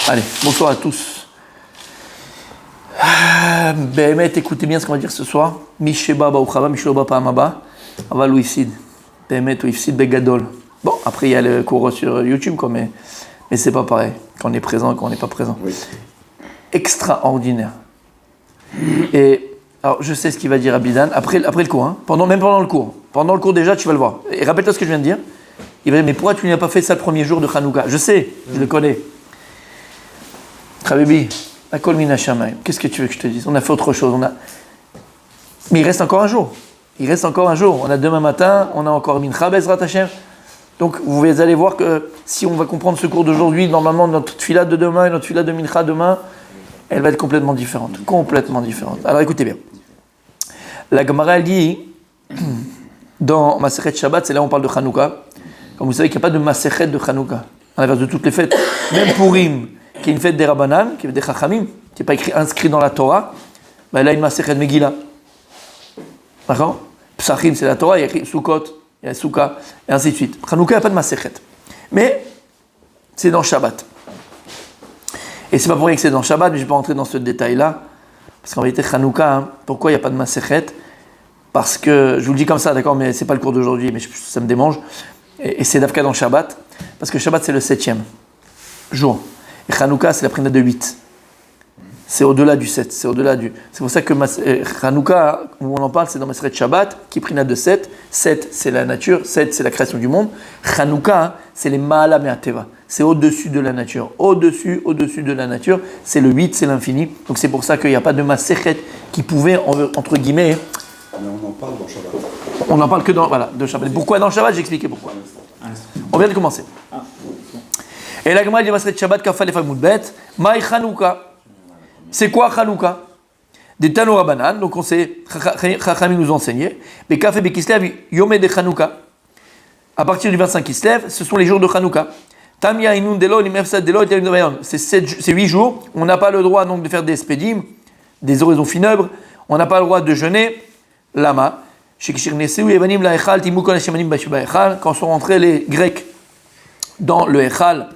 Allez, bonsoir à tous. Béhémet, écoutez bien ce qu'on va dire ce soir. Misheba Bauchava, Mishloba Pahamaba, Aval ou Ifsid. Béhémet ou Ifsid Begadol. Bon, après il y a le cours sur YouTube, quoi, mais c'est pas pareil. Quand on est présent et quand on n'est pas présent. Oui. Extraordinaire. Et alors, je sais ce qu'il va dire Abidan après le cours, hein. Même pendant le cours. Pendant le cours déjà, tu vas le voir. Et rappelle-toi ce que je viens de dire. Il va dire, mais pourquoi tu n'as pas fait ça le premier jour de Hanouka? Je sais, je le connais. Trabibi, Akol Mina Shamayim. Qu'est-ce que tu veux que je te dise? On a fait autre chose. Mais il reste encore un jour. On a demain matin, on a encore Mincha Bezrat Hashem. Donc vous allez voir que si on va comprendre ce cours d'aujourd'hui, normalement notre tefila de demain et notre tefila de Mincha demain, elle va être complètement différente. Alors écoutez bien. La Gemara dit, dans Masechet Shabbat, c'est là où on parle de Hanouka. Comme vous savez qu'il n'y a pas de Masechet de Hanouka. À l'inverse de toutes les fêtes. Même Purim, qui est une fête des Rabbanan, qui est des Chachamim, qui n'est pas inscrit dans la Torah, ben là il y a une Masechet Megillah. D'accord? Psachim, c'est la Torah, il y a écrit Sukkot, il y a Souka, et ainsi de suite. Hanouka, il n'y a pas de Masechet. Mais c'est dans Shabbat. Et c'est pas pour rien que c'est dans Shabbat, mais je ne vais pas rentrer dans ce détail-là. Parce qu'en réalité, Hanouka, pourquoi il n'y a pas de Masechet? Parce que, je vous le dis comme ça, d'accord, mais ce n'est pas le cours d'aujourd'hui, mais ça me démange. Et c'est d'Afka dans Shabbat, parce que Shabbat c'est le 7e jour. Et Hanouka c'est la prénate de 8. C'est au-delà du 7. C'est pour ça que Hanouka, où on en parle, c'est dans Maseret Shabbat, qui est prénate de 7. 7 c'est la nature, 7 c'est la création du monde. Hanouka c'est les Ma'ala Me'ateva. C'est au-dessus de la nature. Au-dessus de la nature, c'est le 8, c'est l'infini. Donc c'est pour ça qu'il n'y a pas de Masechet qui pouvait, entre guillemets. Mais on en parle dans Shabbat. On n'en parle que de Shabbat. Pourquoi dans Shabbat? J'ai expliqué pourquoi. On vient de commencer. Et la Gemara dit Maseret Shabbat Kafal Efag Moudbet. Maï Hanouka. C'est quoi Hanouka? Des Tano Rabbanan. Donc on sait, Chachamim nous enseignait. Mais Kafé Bekislev Yomé de Hanouka. À partir du 25 Kislev, ce sont les jours de Hanouka. Tamia Inun Delo Limefsad Delo et Telim. C'est 8 jours. On n'a pas le droit donc de faire des spédim, des oraisons funèbres. On n'a pas le droit de jeûner. Lama. Quand sont rentrés les Grecs dans le Echal,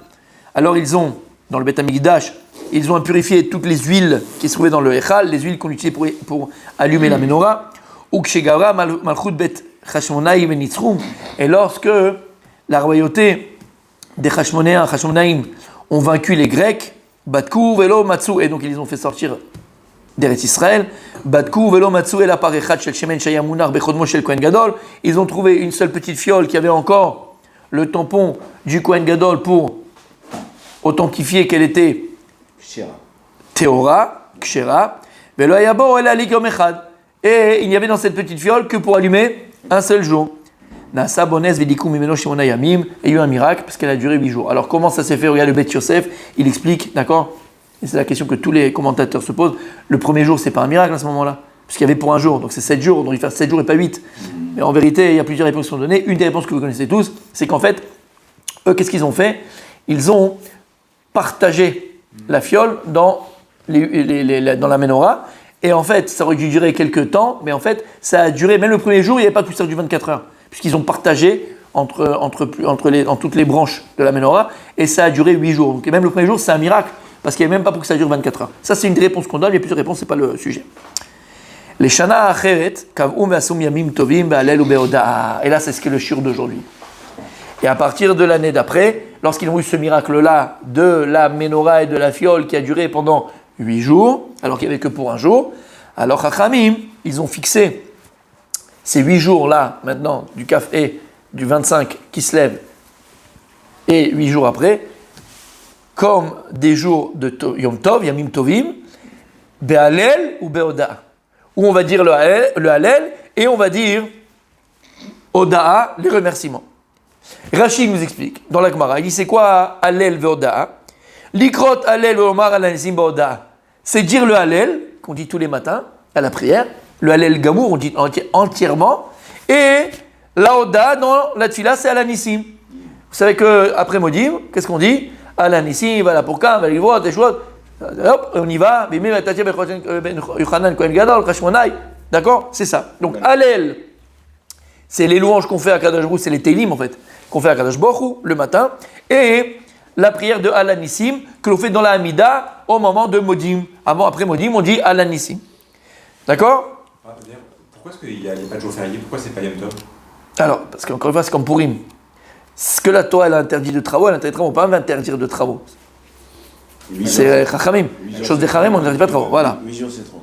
alors ils ont, dans le Beth Amikdash, ils ont purifié toutes les huiles qui se trouvaient dans le Echal, les huiles qu'on utilisait pour allumer la menorah. Et lorsque la royauté des Hashmonaïm ont vaincu les Grecs, Batkou, Velo, Matsu, et donc ils les ont fait sortir d'Eretz Israël, Badkou velo matsu el aparechat shel shemen shaya munar bechodmo shel Kohen Gadol. Ils ont trouvé une seule petite fiole qui avait encore le tampon du Kohen Gadol pour authentifier qu'elle était Théora, Kshera, velo ayabo el alik yom echad. Et il n'y avait dans cette petite fiole que pour allumer un seul jour. Nasa bones vedikum mimeno shimona yamim. Et il y a eu un miracle parce qu'elle a duré 8 jours. Alors comment ça s'est fait? Regarde le Beth Yosef, il explique, d'accord? Et c'est la question que tous les commentateurs se posent. Le premier jour, c'est pas un miracle à ce moment-là, puisqu'il y avait pour un jour, donc c'est 7 jours, donc il fait 7 jours et pas 8. Mais en vérité, il y a plusieurs réponses qui sont données. Une des réponses que vous connaissez tous, c'est qu'en fait, eux, qu'est-ce qu'ils ont fait? Ils ont partagé la fiole dans la menorah, et en fait, ça aurait dû durer quelques temps, mais en fait, ça a duré, même le premier jour, il n'y avait pas plus tard du 24 heures, puisqu'ils ont partagé dans toutes les branches de la menorah, et ça a duré 8 jours. Donc même le premier jour, c'est un miracle. Parce qu'il n'y a même pas pour que ça dure 24 heures. Ça, c'est une des réponses qu'on donne. Il y a plusieurs réponses, ce n'est pas le sujet. Les Shana Acheret, Kav'u Me'asum Yamim Tovim Be'alel ou Be'oda'a. Et là, c'est ce qu'est le shiur d'aujourd'hui. Et à partir de l'année d'après, lorsqu'ils ont eu ce miracle-là de la menorah et de la fiole qui a duré pendant 8 jours, alors qu'il n'y avait que pour un jour, alors Chachamim, ils ont fixé ces 8 jours-là, maintenant, du Kaf et du 25 qui se lève, et 8 jours après, comme des jours de Yom Tov, Yamim Tovim, Be'alel ou Be'oda'a. Où on va dire le Halel et on va dire Oda'a, les remerciements. Rashi nous explique dans la Gemara, il dit c'est quoi Halel Ve'oda'a? Likrot Halel Ve'omar Alanesim Be'oda'a. C'est dire le Halel, qu'on dit tous les matins à la prière, le Halel Gamour, on dit entièrement, et la Oda'a dans la Tfila, c'est Alanissim. Vous savez qu'après Modim, qu'est-ce qu'on dit? Alanissim, voilà pour quand, des choses. Hop, on y va. D'accord? C'est ça. Donc, Hallel, c'est les louanges qu'on fait à Kadosh Baruch Hu, c'est les Télim en fait, qu'on fait à Kadosh Baruch Hu le matin. Et la prière de Alanissim que l'on fait dans la Hamida au moment de Modim. Après Modim, on dit Alanissim. D'accord? Pourquoi est-ce qu'il n'y a pas de jour férié? Pourquoi c'est pas Yom Tov? Alors, parce qu'encore une fois, c'est comme Purim. Ce que la Torah elle interdit de travaux, elle interdit de travaux. On ne peut pas interdire de travaux. C'est Chachamim. Chose des Chachamim, on n'interdit pas de travaux. Voilà. 8 jours, c'est trop.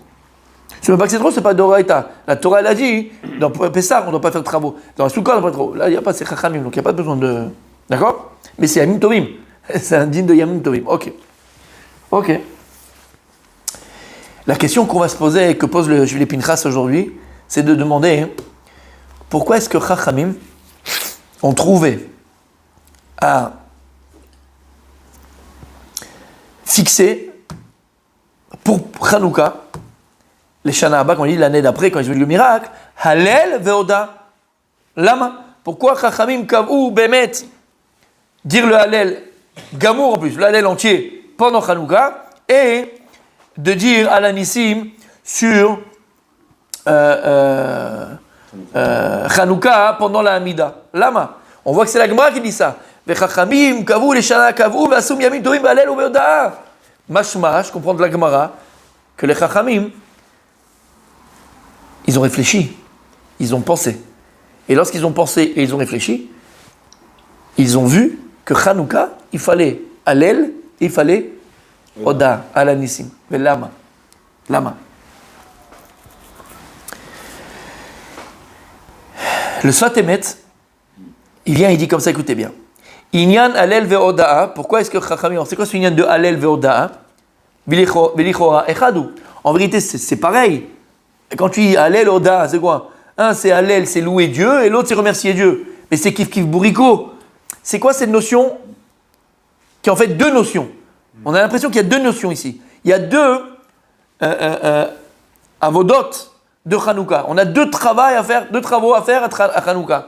Je ne veux pas que c'est trop, c'est pas d'Oraïta. La Torah, elle a dit, dans Pessah, on ne doit pas faire de travaux. Dans la Soukha, on ne doit pas faire de travaux. Là, il n'y a pas, c'est Chachamim, donc il n'y a pas besoin de. D'accord? Mais c'est Yamim Tovim. C'est un digne de Yamim Tovim. Ok. La question qu'on va se poser, et que pose le Jules Pinchas aujourd'hui, c'est de demander pourquoi est-ce que Chachamim ont trouvé à fixer pour Hanouka, les Shana Abba, quand on dit l'année d'après, quand ils ont eu le miracle, Hallel ve'oda. Lama. Pourquoi Chachamim kavou bemet dire le Hallel Gamour en plus, le Hallel entier pendant Hanouka, et de dire Alanissim sur Hanouka pendant la Hamida. Lama. On voit que c'est la Gemara qui dit ça. Vechachamim kavou les Shana kavou ve'asum yamim tovim Hallel ve'oda. Mashma, je comprends de la Gemara que les Chachamim ils ont réfléchi, ils ont pensé. Et lorsqu'ils ont pensé et ils ont réfléchi, ils ont vu que Hanouka, il fallait Hallel, il fallait Oda, Alanissim, Lama. Le Sfat Emet, il vient, il dit comme ça, écoutez bien. Inyan Hallel ve'oda'a, pourquoi est-ce que Chachamim, c'est quoi ce Inyan de Hallel ve'oda'a? V'lichora echadu. En vérité, c'est pareil. Quand tu dis Hallel, Oda, c'est quoi? Un, c'est Hallel, c'est louer Dieu, et l'autre, c'est remercier Dieu. Mais c'est kif kif bourrico. C'est quoi cette notion qui est en fait deux notions? On a l'impression qu'il y a deux notions ici. Il y a deux avodot de Hanouka. On a deux travaux à faire à Hanouka.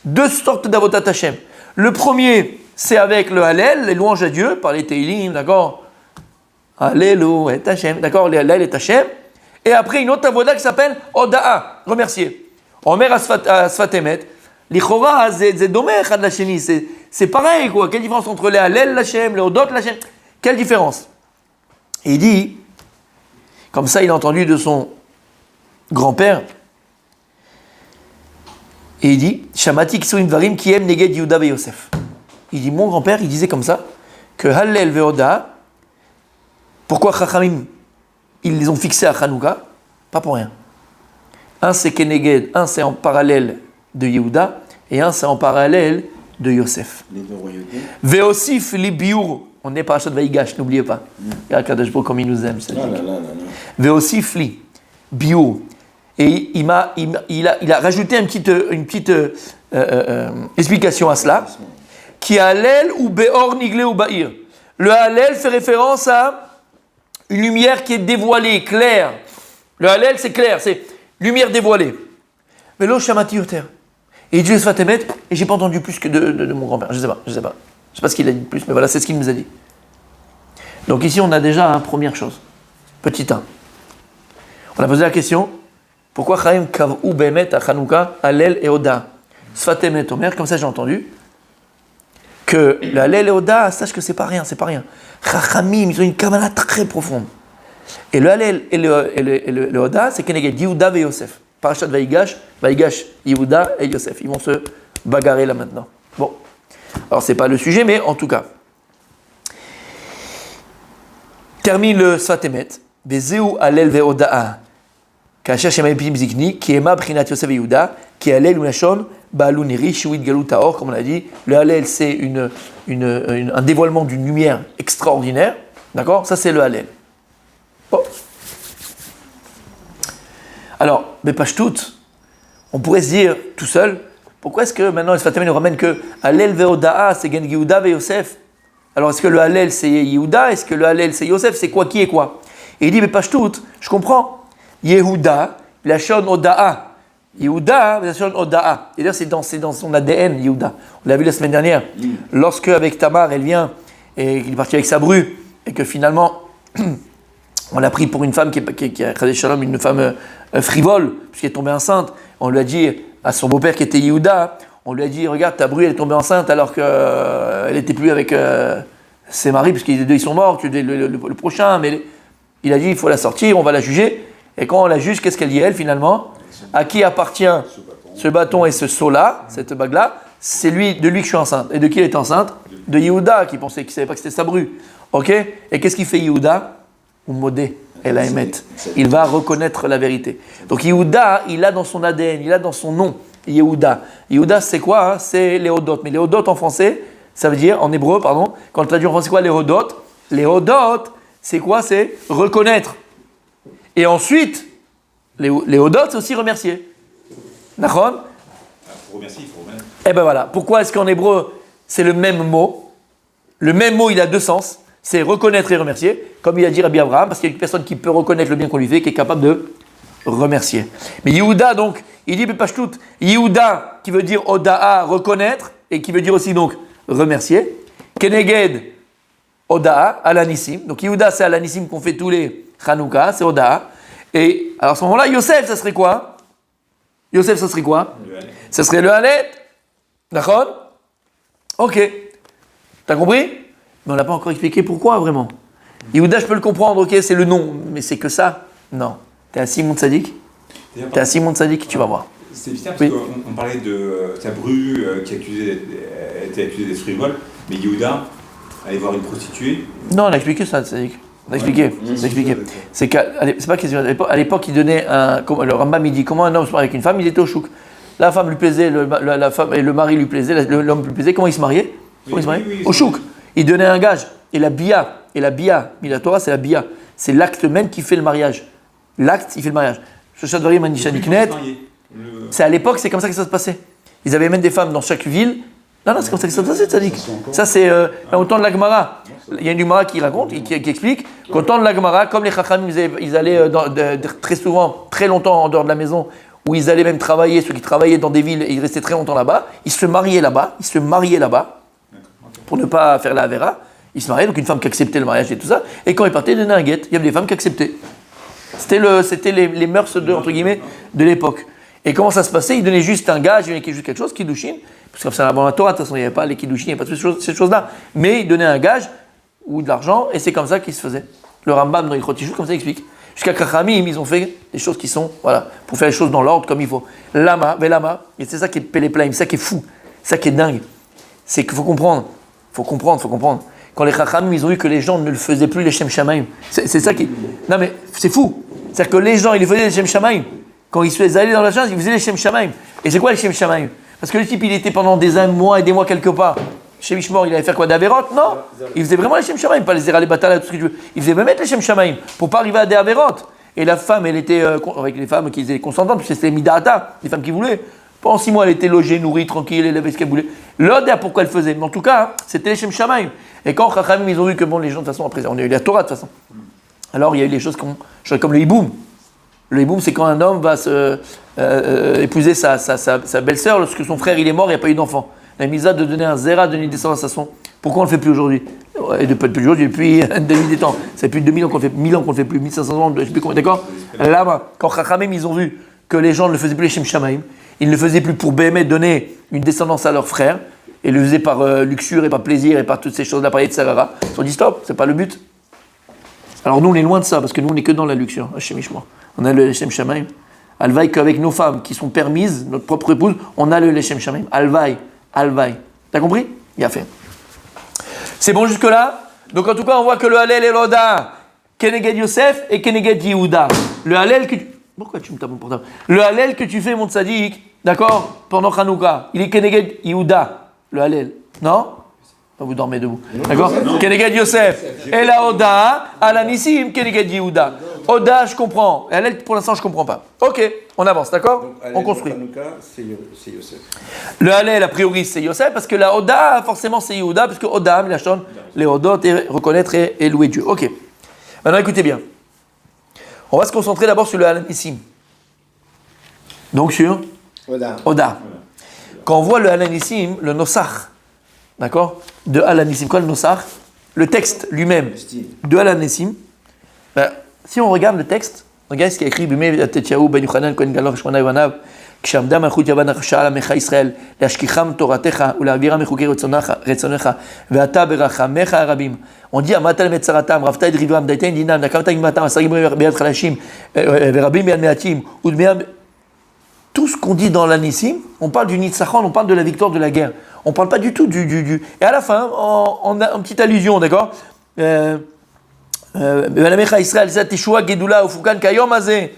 Deux sortes d'avodat Hashem. Le premier, c'est avec le Hallel, les louanges à Dieu, par les Teilim, d'accord? Alléluia, et Hashem, d'accord? Les Hallel et Hashem. Et après, une autre avoda qui s'appelle Oda'a, remercier. Omer Asfat Emet, l'Ichora, c'est dommé, Chad Lacheni, c'est pareil, quoi. Quelle différence entre les Hallel Lachem, les Odot Lachem? Quelle différence? Et il dit, comme ça, il a entendu de son grand-père, et il dit, Shamati Kisuim Varim qui aime Neged Yehuda ve Yosef. Il dit, mon grand-père, il disait comme ça, que Hallel ve Oda'a, pourquoi Chachamim ils les ont fixés à Hanouka, pas pour rien. Un c'est Keneged, un c'est en parallèle de Yehuda, et un c'est en parallèle de Yosef. Les deux royautés. Veosif li biur, on est parachat Vaïgash, n'oubliez pas. Regarde Kadosh Baruch comme il nous aime. Veosif li biur. Et il a rajouté une petite explication à cela. Qui Hallel ou Beor Niglé ou Bahir. Le Hallel fait référence à une lumière qui est dévoilée, claire. Le Hallel, c'est clair, c'est lumière dévoilée. Mais l'eau, Shamati Yoter. Et Dieu se fait émettre, et j'ai pas entendu plus que de mon grand-père. Je sais pas. Je sais pas ce qu'il a dit de plus, mais voilà, c'est ce qu'il nous a dit. Donc ici, on a déjà une première chose. Petit 1. On a posé la question, pourquoi Chaim Kav'u Be'emet à Hanouka, Hallel et Oda? Sfat Emet Omer, comme ça j'ai entendu. Que le Hallel et Oda, sache que c'est pas rien. Chachamim, ils ont une kavanah très profonde. Et le Hallel et le Oda, c'est Keneged Yehuda ve Yosef. Parashat Vaïgash, Yehuda et Yosef. Ils vont se bagarrer là maintenant. Bon. Alors c'est pas le sujet, mais en tout cas. Termine le Sfat Emet. Bezeu Hallel ve Oda. Kasher Shemay Pim Zikni, qui est ma Brinat Yosef et Yehuda, qui est Hallel ou Nashon, Ba'aluniri, Shuit Galut Taor, comme on l'a dit. Le Hallel, c'est un dévoilement d'une lumière extraordinaire. D'accord? Ça, c'est le Hallel. Bon. Alors, Bepashtout, on pourrait se dire tout seul, pourquoi est-ce que maintenant, le Sfat Emet nous ramène que Hallel ve'oda'a, c'est Gen Yehuda ve Yosef? Alors, est-ce que le Hallel, c'est Yehuda? Est-ce que le Hallel, c'est Yosef? C'est quoi qui est quoi? Et il dit, Bepashtout, je comprends. Yehuda, la Shon Oda'a. Yehuda, la Shon Oda'a. Et d'ailleurs, c'est dans son ADN, Yehuda. On l'a vu la semaine dernière. Lorsque, avec Tamar, elle vient, et il est parti avec sa bru, et que finalement, on l'a pris pour une femme qui a Shalom, une femme frivole, puisqu'elle est tombée enceinte. On lui a dit à son beau-père qui était Yehuda, On lui a dit, regarde, ta bru, elle est tombée enceinte alors qu'elle n'était plus avec ses maris, parce qu'ils deux, ils sont morts, le prochain, mais il a dit, il faut la sortir, on va la juger. Et quand on la juge, qu'est-ce qu'elle dit, elle, finalement? À qui appartient ce bâton et ce seau-là, cette bague-là? C'est de lui que je suis enceinte. Et de qui elle est enceinte? De Yehuda, qui savait pas que c'était sa bru. Ok? Et qu'est-ce qu'il fait Yehuda? Ou modé, elle a émet. Il va reconnaître la vérité. Donc Yehuda, il a dans son ADN, il a dans son nom, Yehuda. Yehuda, c'est quoi? C'est Léodot. Mais Léodot en français, ça veut dire, en hébreu, pardon, quand on traduit en français, c'est quoi Léodot? Léodot, c'est quoi? C'est reconnaître. Et ensuite, Léodot, c'est aussi remercier. D'accord? Pour remercier, il faut remettre. Eh ben voilà. Pourquoi est-ce qu'en hébreu, c'est le même mot? Le même mot, il a deux sens. C'est reconnaître et remercier. Comme il a dit Rabbi Abraham, parce qu'il y a une personne qui peut reconnaître le bien qu'on lui fait, qui est capable de remercier. Mais Yehuda, donc, il dit Bepashtout, Yehuda, qui veut dire Oda'a, reconnaître, et qui veut dire aussi, donc, remercier. Keneged, Oda'a, Alanissim. Donc Yehuda, c'est Alanissim qu'on fait tous les Hanouka, c'est Oda'a. Et alors à ce moment-là, Yosef, ça serait quoi? Yosef, ça serait quoi? Ça serait le Halet. D'accord? Ok. T'as compris? Mais on n'a pas encore expliqué pourquoi vraiment. Yehuda, je peux le comprendre, ok, c'est le nom, mais c'est que ça? Non. T'es un Simon Tzadik? T'es un Simon Tzadik, tu vas voir. C'est bizarre parce qu'on parlait de sa bru qui était accusée d'être frivole, mais Yehuda allait voir une prostituée. Non, on a expliqué ça, Tzadik. On a expliqué. C'est pas question. À l'époque, il donnait le Rambam, il dit comment un homme se marie avec une femme, il était au chouk. La femme lui plaisait, la femme et le mari lui plaisait, l'homme lui plaisait. Comment il se mariait? Au chouk. Il donnait un gage. Et la bia, mais la Torah, c'est la bia. C'est l'acte même qui fait le mariage. L'acte, il fait le mariage. C'est à l'époque, c'est comme ça que ça se passait. Ils avaient même des femmes dans chaque ville. Non, c'est comme ça que ça se passait, Tzadik. Ça, c'est au temps de la Gemara. Il y a une Gemara qui raconte, qui explique qu'au temps de la Gemara, comme les Chachamim, ils allaient très souvent, très longtemps en dehors de la maison, où ils allaient même travailler, ceux qui travaillaient dans des villes, et ils restaient très longtemps là-bas, ils se mariaient là-bas, pour ne pas faire la Avera. Ils se mariaient, donc une femme qui acceptait le mariage et tout ça, et quand ils partaient, ils donnaient un guet. Il y avait des femmes qui acceptaient. C'était les mœurs entre guillemets, de l'époque. Et comment ça se passait? Ils donnaient juste un gage, ils donnaient juste quelque chose, Kiddushin, parce que ça avant la Torah, de toute façon, il n'y avait pas les Kiddushin, il n'y avait pas ces choses-là. Mais ils donnaient un gage ou de l'argent, et c'est comme ça qu'ils se faisaient. Le Rambam dans Ilchot Tishuvot, comme ça, il explique. Jusqu'à Krachamim, ils ont fait des choses qui sont, voilà, pour faire les choses dans l'ordre comme il faut. Lama, et c'est ça qui est péléplaim, c'est ça qui est fou, c'est ça qui est dingue. C'est qu'il faut comprendre. Quand les Chachamim, ils ont vu que les gens ne le faisaient plus, les Shem Shamaim. C'est ça qui. Non mais, c'est fou. C'est-à-dire que les gens, ils les faisaient les Shem Shamaim. Quand ils allaient dans la chasse, ils faisaient les Shem Shamaim. Et c'est quoi les Shem Shamaim? Parce que le type, il était pendant des mois et des mois quelque part. Chez Mishmor, il allait faire quoi? D'Averot? Non. Il faisait vraiment les Shem Shamaim, pas les Zera, les Batal, tout ce que tu veux. Il faisait même mettre les Shem Shamaim pour pas arriver à des Averot. Et la femme, elle était avec les femmes qui étaient consentantes, parce que c'était Midata, les femmes qui voulaient. Pendant 6 mois, elle était logée, nourrie, tranquille, elle avait ce qu'elle voulait. L'autre, pourquoi elle faisait? Mais en tout cas, c'était les Shem Shamaim. Et quand Chachamim, ils ont vu que bon, les gens, de toute façon, après, on a eu la Torah, de toute façon. Alors, il y a eu les choses comme le hiboum. Le hiboum, c'est quand un homme va épouser sa belle-sœur lorsque son frère il est mort, il n'y a pas eu d'enfant. La misa de donner un zéra, de donner une descendance à son. Pourquoi on ne le fait plus aujourd'hui? Et depuis aujourd'hui, depuis 2000 des temps. C'est plus de 2000 ans qu'on le fait, 1000 ans qu'on le fait plus, 1500 ans, je ne sais plus combien, d'accord? Là-bas, quand Chachamim, ils ont vu que les gens ne le faisaient plus les Shem Shamaim, ils ne le faisaient plus pour BME donner une descendance à leur frère, et le faisaient par luxure et par plaisir et par toutes ces choses-là, par Yetzirah. Ils ont dit stop, c'est pas le but. Alors nous, on est loin de ça, parce que nous, on n'est que dans la luxure, chez Mishmor. On a le Leshem Shamaim. Alvaï qu'avec nos femmes qui sont permises, notre propre épouse, on a le Leshem Shamaim. Alvaï. T'as compris? Il a fait. C'est bon jusque-là? Donc en tout cas, on voit que le Hallel et l'Oda, Keneged Yosef et Keneged Yehuda. Le Hallel que tu... Pourquoi tu me tapes mon portable? Le Hallel que tu fais, mon tzaddik, d'accord, pendant Hanouka, il est Keneged Yehuda, le Hallel. Non? Vous dormez debout. D'accord? Keneged Yosef. Et la Oda, Alanissim, Keneged Yehuda. Oda, je comprends. Et Hallel, pour l'instant, je ne comprends pas. Ok, on avance, d'accord? Donc, on construit. c'est Yosef. Le Hallel, a priori, c'est Yosef, parce que la Oda, forcément, c'est Yehuda, parce que Oda, Milachon, les Odot, et reconnaître et louer Dieu. Ok. Maintenant, écoutez bien. On va se concentrer d'abord sur le Alanissim. Donc sur Oda. Quand on voit le Alanissim, le Nosach, d'accord, de Alanissim, quoi le Nosach? Le texte lui-même de Alanissim, ben, si on regarde le texte, regarde ce qui est écrit, Bimei Tetyahu Ben Yochanan Kohen Gadol Shmona Ivanav, כשעמדה מלכות יוון הרשעה לעמך ישראל, להשכיחם תורתך ולהעבירם מחוקי רצונך, ואתה ברחמך הרבים. On dit, עמדת להם את צרתם, רבת את ריבם, דייתן דינם, נקמת גמתם, השרים ביד חלשים, ורבים ביד מעטים, tout ce qu'on dit dans l'Anissim, on parle du Nitzachon, on parle de la victoire de la guerre. On ne parle pas du tout du... Et à la fin, on a une petite allusion, d'accord Israël, Teshua, Gedula, Ufukan, Kayom, Azé.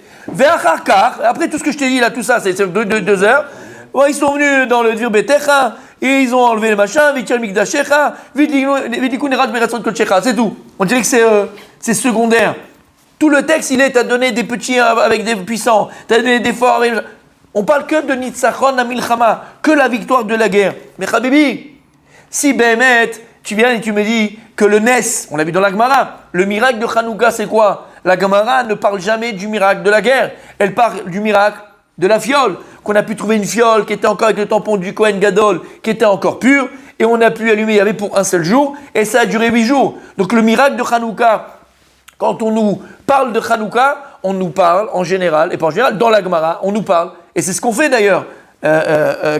Après tout ce que je t'ai dit là, tout ça, c'est 2 heures. Ouais, ils sont venus dans le Dvir Betecha, et ils ont enlevé le machin, Vitir Mikdashecha, Vidikun Erat Beratson Kolchecha, c'est tout. On dirait que c'est secondaire. Tout le texte, il est, t'as donné des petits avec des puissants, t'as donné des forts. On parle que de Nitzachon la Milchama, que la victoire de la guerre. Mais Habibi, si Béhémet, tu viens et tu me dis que le Nes, on l'a vu dans la Gemara, le miracle de Hanouka c'est quoi? La Gemara ne parle jamais du miracle de la guerre, elle parle du miracle de la fiole, qu'on a pu trouver une fiole qui était encore avec le tampon du Kohen Gadol, qui était encore pure, et on a pu allumer, il y avait pour un seul jour, et ça a duré 8 jours. Donc le miracle de Hanouka, quand on nous parle de Hanouka, on nous parle en général, et pas en général, dans la Gemara, on nous parle, et c'est ce qu'on fait d'ailleurs,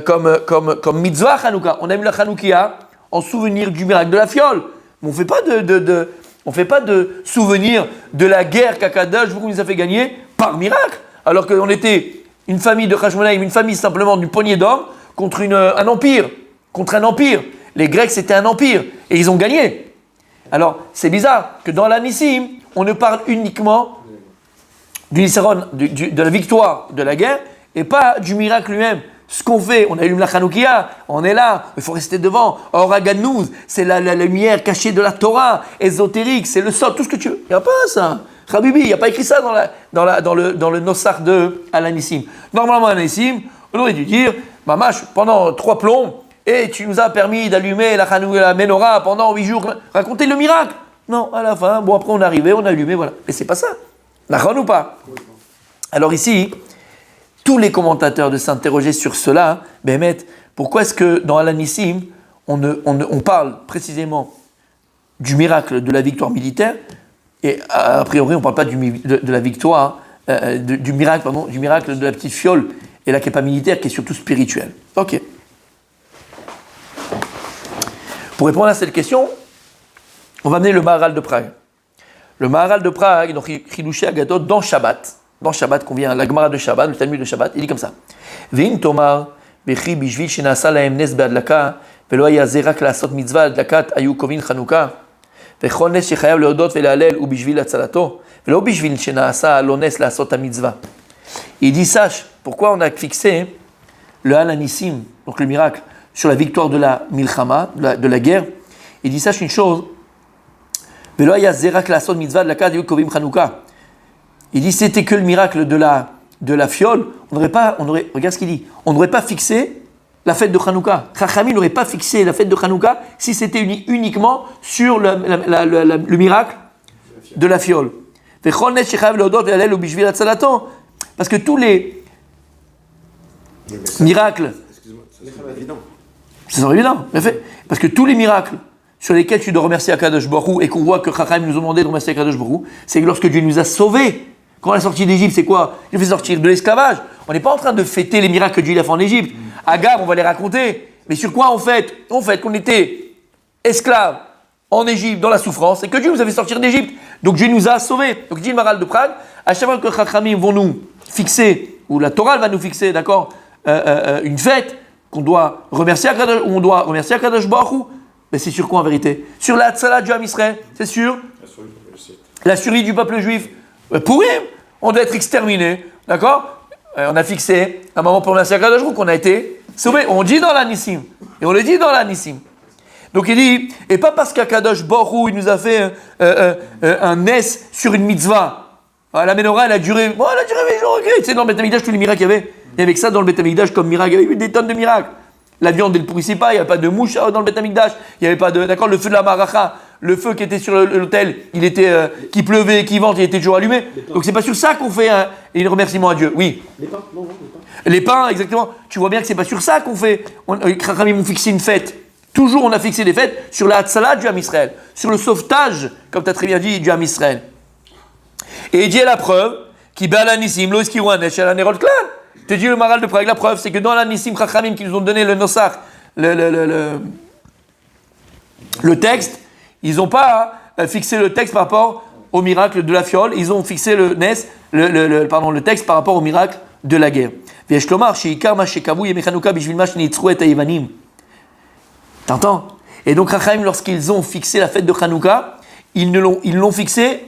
comme mitzvah Hanouka. On a mis la Hanoukia en souvenir du miracle de la fiole. Mais on ne fait pas de souvenir de la guerre qu'Akadosh nous a fait gagner par miracle. Alors qu'on était une famille de Hashmonaïm, une famille simplement d'une poignée d'hommes contre un empire. Contre un empire. Les Grecs, c'était un empire. Et ils ont gagné. Alors, c'est bizarre que dans l'Anissim, on ne parle uniquement du Nissaron, de la victoire de la guerre, et pas du miracle lui-même. Ce qu'on fait, on allume la Hanoukia, on est là, il faut rester devant. Oraganouz, c'est la lumière cachée de la Torah, ésotérique, c'est le sol, tout ce que tu veux. Il n'y a pas ça. Habibi, il n'y a pas écrit ça dans le Nossar de Al-Anissim. Normalement, Al-Anissim, on aurait dû dire, Mamash, pendant 3 plombs, et tu nous as permis d'allumer la Menorah pendant 8 jours. Raconter le miracle. Non, à la fin, bon, après on est arrivé, on a allumé, voilà. Mais c'est pas ça. D'accord ou pas? Alors ici, tous les commentateurs de s'interroger sur cela, Béhémet, pourquoi est-ce que dans Al-Anissim, on parle précisément du miracle de la victoire militaire, et a priori on ne parle pas de la victoire, du miracle de la petite fiole, et là qui n'est pas militaire, qui est surtout spirituel. Ok. Pour répondre à cette question, on va amener le Maharal de Prague. Le Maharal de Prague, donc Chidushé Agatot, dans Shabbat, qu'on vient, la Gemara de Shabbat, le Talmud de Shabbat, il dit comme ça. Ve'in tomar, bechi bishvil shenasa lahem nes be'adlaka, ve'lo haya zerak la'asot mitzvah adlakat ayu kovin chanukah, ve'chol nes shechayav leodot ve'lehalel u bishvil atzalato, ve'lo bishvil shenasa lo nes la'asot ha-mitzvah. Il dit, sache, pourquoi on a fixé le Al-Anissim, donc le miracle, sur la victoire de la Milchama, de la guerre. Il dit, sache une chose, ve'lo haya zerak la'asot mitzvah adlakat ayu kovin chanukah. Il dit c'était que le miracle de la fiole, regarde ce qu'il dit, on n'aurait pas fixé la fête de Hanouka. Chachamim n'aurait pas fixé la fête de Hanouka si c'était uniquement sur le miracle de la fiole. Parce que tous les miracles, c'est évident, parce que tous les miracles sur lesquels tu dois remercier Akadosh Baruch Hu et qu'on voit que Chachamim nous ont demandé de remercier Akadosh Baruch Hu, c'est que lorsque Dieu nous a sauvés. Quand on est sorti d'Égypte, c'est quoi? Il nous fait sortir de l'esclavage. On n'est pas en train de fêter les miracles que Dieu a fait en Égypte. Agar, on va les raconter. Mais sur quoi on fête? On fête qu'on était esclaves en Égypte, dans la souffrance, et que Dieu nous a fait sortir d'Égypte. Donc Dieu nous a sauvés. Donc dit le Maharal de Prague, à chaque fois que Chachamim vont nous fixer, ou la Torah va nous fixer, d'accord, une fête qu'on doit remercier Akadosh, où on doit remercier Akadosh Baruch Hu, mais c'est sur quoi en vérité? Sur la Tzala du Ham Israël, c'est sûr la survie du peuple juif. Pourim, on doit être exterminé, d'accord? On a fixé un moment pour remercier Akadosh Baruch Hu qu'on a été sauvé. On dit dans l'Anissim, et on le dit dans l'Anissim. Donc il dit, et pas parce qu'Akadosh Baruch Hu, il nous a fait un nes sur une mitzvah. La Menorah, elle a duré 8 jours, ok. Tu sais, dans le Beth Amikdash, tous les miracles qu'il y avait. Il y avait que ça dans le Beth Amikdash comme miracle. Il y avait eu des tonnes de miracles. La viande, elle ne pourrissait pas, il n'y avait pas de mouche dans le Beth Amikdash. Il n'y avait pas de, d'accord, le feu de la Maracha. Le feu qui était sur l'autel, il était, qui pleuvait, qui vente, il était toujours allumé. Donc c'est pas sur ça qu'on fait un remerciement à Dieu. Oui. Les pains, non, les pains. Les pains, exactement. Tu vois bien que c'est pas sur ça qu'on fait. Chachamim ont fixé une fête. Toujours, on a fixé des fêtes sur la Hatzala du Ham Israël, sur le sauvetage, comme tu as très bien dit, du Ham Israël. Et il dit la preuve qui Al-Anissim, lo iskiru hanesh el hanerot klal. Te dit le Maral de Prague, la preuve, c'est que dans la Nissim Chachamim qui nous ont donné le Nosach, le texte, ils n'ont pas fixé le texte par rapport au miracle de la fiole, ils ont fixé le texte par rapport au miracle de la guerre. T'entends? Et donc Chachamim, lorsqu'ils ont fixé la fête de Hanouka, ils l'ont fixé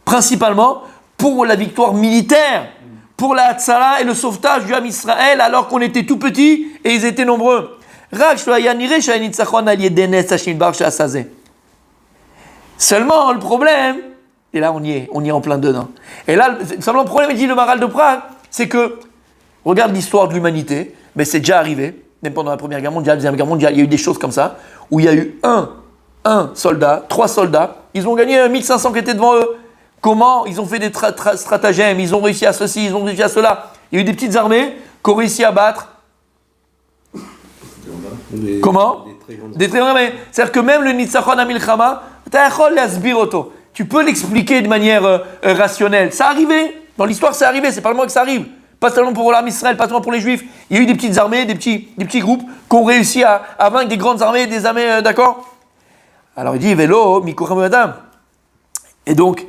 principalement pour la victoire militaire, pour la Hatzala et le sauvetage du Ham Israël, alors qu'on était tout petits et ils étaient nombreux. Seulement, le problème, et là on y est en plein dedans. Et là, seulement le problème, dit le Maral de Prague, c'est que, regarde l'histoire de l'humanité, mais c'est déjà arrivé, même pendant la Première Guerre mondiale, la Deuxième Guerre mondiale, il y a eu des choses comme ça, où il y a eu un soldat, 3 soldats, ils ont gagné 1500 qui étaient devant eux. Comment? Ils ont fait des stratagèmes, ils ont réussi à ceci, ils ont réussi à cela. Il y a eu des petites armées qui ont réussi à battre. Comment? Des très grandes armées. C'est-à-dire que même le Nitzachon HaMilchama, tu peux l'expliquer de manière rationnelle. Ça arrivait, dans l'histoire c'est arrivé, c'est pas le moment que ça arrive. Pas seulement pour l'Am Israël, pas seulement pour les Juifs. Il y a eu des petites armées, des petits groupes qui ont réussi à vaincre des grandes armées, des armées, d'accord? Alors il dit, Vélo, Mikoram Adam. Et donc,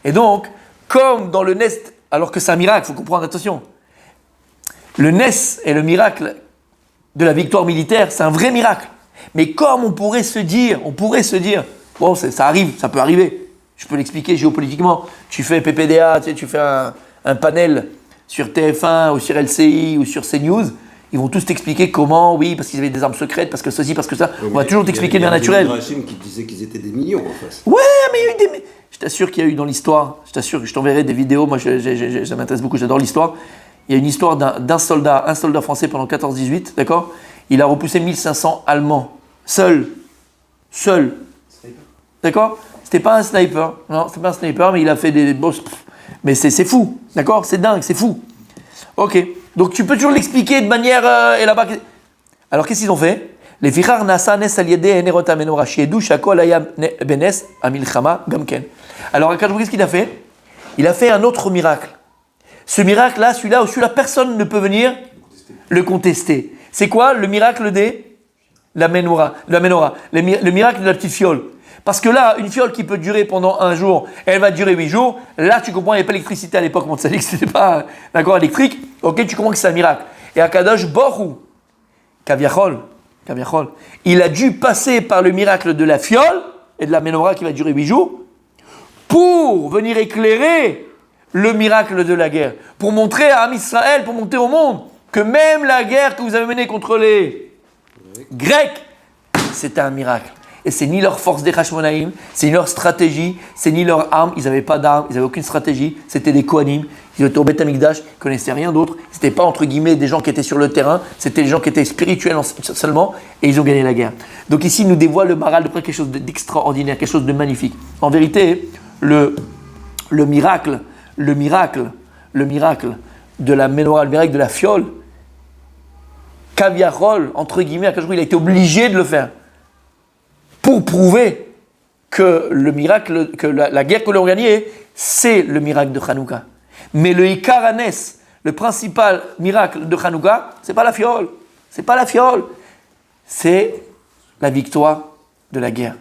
et donc, comme dans le Nest, alors que c'est un miracle, il faut comprendre, attention, le Nest et le miracle de la victoire militaire, c'est un vrai miracle. Mais comme on pourrait se dire, bon, ça arrive, ça peut arriver, je peux l'expliquer géopolitiquement, tu fais PPDA, tu fais un panel sur TF1 ou sur LCI ou sur CNews, ils vont tous t'expliquer comment, oui, parce qu'ils avaient des armes secrètes, parce que ceci, parce que ça. On va toujours t'expliquer de manière naturelle. Il y a des qui disaient qu'ils étaient des millions en face. Ouais, mais il y a eu des. Je t'assure qu'il y a eu dans l'histoire, je t'enverrai des vidéos, moi ça m'intéresse beaucoup, j'adore l'histoire. Il y a une histoire un soldat français pendant 14-18, d'accord? Il a repoussé 1500 Allemands, seul. D'accord? C'était pas un sniper, mais il a fait des boss. Mais c'est fou, d'accord? C'est dingue, c'est fou. Ok. Donc tu peux toujours l'expliquer de manière et là-bas. Alors qu'est-ce qu'ils ont fait? Les fichar nasa nes aliede enerota menora shiedu shakol ayam benes amilchama gamken. Alors qu'est-ce qu'il a fait? Il a fait un autre miracle. Ce miracle-là, celui-là, personne ne peut venir le contester. C'est quoi le miracle de la menorah, le miracle de la petite fiole? Parce que là, une fiole qui peut durer pendant un jour, elle va durer 8 jours. Là, tu comprends, il n'y avait pas d'électricité à l'époque, mon tzaddik, c'était pas d'accord électrique. Ok, tu comprends que c'est un miracle. Et Akadosh Borou, Kaviachol, il a dû passer par le miracle de la fiole et de la menorah qui va durer 8 jours pour venir éclairer le miracle de la guerre, pour montrer à Am Israël, pour montrer au monde que même la guerre que vous avez menée contre les Grecs, c'était un miracle. Et c'est ni leur force des Hashmonaïm, c'est ni leur stratégie, c'est ni leur arme. Ils n'avaient pas d'armes, ils n'avaient aucune stratégie. C'était des Kohanim, ils étaient au Beth Amikdash, ils ne connaissaient rien d'autre. Ce n'était pas entre guillemets des gens qui étaient sur le terrain, c'était des gens qui étaient spirituels seulement, et ils ont gagné la guerre. Donc ici, il nous dévoile le Maral de près quelque chose d'extraordinaire, quelque chose de magnifique. En vérité, le miracle de la menorah, le miracle de la fiole, Kaviachol, entre guillemets, il a été obligé de le faire pour prouver que le miracle, que la guerre que l'on a gagnée, c'est le miracle de Hanouka. Mais le Ikaranes, le principal miracle de Hanouka, c'est pas la fiole, c'est la victoire de la guerre.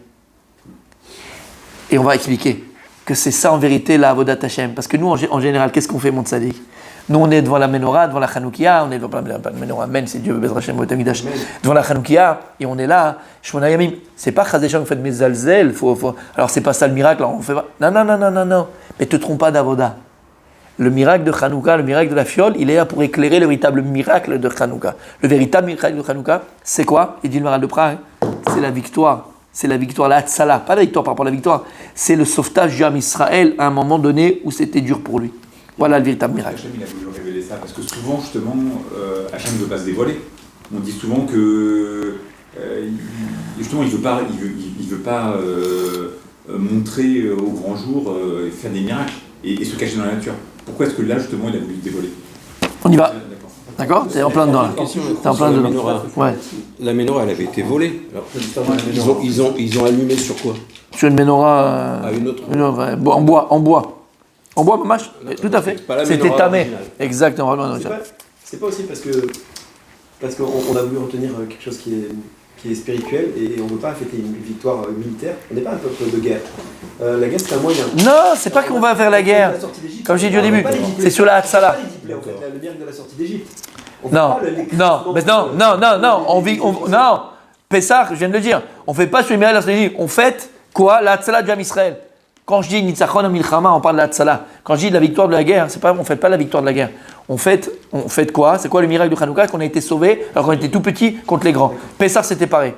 Et on va expliquer que c'est ça en vérité la Avodat Hashem. Parce que nous, en général, qu'est-ce qu'on fait, mon tzaddik? Nous, on est devant la menorah, devant la Hanoukia, on est devant la menorah, amen, c'est Dieu, Bezrat Hashem, Botamigdash, devant la Hanoukia, et on est là, Shmona Yamim. C'est pas Chazécham, vous faites mes zalzel, alors c'est pas ça le miracle, alors on fait pas. Non. Mais te trompe pas d'Avoda. Le miracle de Hanouka, le miracle de la fiole, il est là pour éclairer le véritable miracle de Hanouka. Le véritable miracle de Hanouka, c'est quoi? Il dit le Maral de Prague, c'est la victoire. C'est la victoire, la Hatzala, pas la victoire par rapport à la victoire, c'est le sauvetage du Ham Israël à un moment donné où c'était dur pour lui. Voilà le véritable miracle. Hachem, il a voulu révéler ça parce que souvent, justement, Hachem ne veut pas se dévoiler. On dit souvent que justement, il veut pas montrer au grand jour, faire des miracles et se cacher dans la nature. Pourquoi est-ce que là, justement, il a voulu se dévoiler? On y va. D'accord? C'est en plein dedans là. C'est en plein dedans. Ouais. La menorah, elle avait été volée. Alors, ils ont allumé sur quoi? Sur une menorah. À une autre. En bois. En bois, mâche, tout à fait. pas la C'était menorah tamé. originale. Exactement. C'est pas aussi parce qu'on a voulu retenir quelque chose qui est spirituel et on ne veut pas fêter une victoire militaire. On n'est pas un peuple de guerre. La guerre, c'est un moyen. Non, c'est pas qu'on va faire la guerre. Comme j'ai dit au début, c'est sur la Hatzala. Le miracle de la sortie d'Égypte. Non, non, Pessah, je viens de le dire, on fait pas sur les miracles de la sortie d'Égypte, on fête quoi? La Hatzala du Ham Israël. Quand je dis Nitzachon Amilchama, on parle de la Hatzala. Quand je dis de la victoire de la guerre, c'est pas, on fête pas la victoire de la guerre. On fête quoi? C'est quoi le miracle de Hanouka? Qu'on a été sauvés alors qu'on était tout petits contre les grands. Pessah, c'était pareil.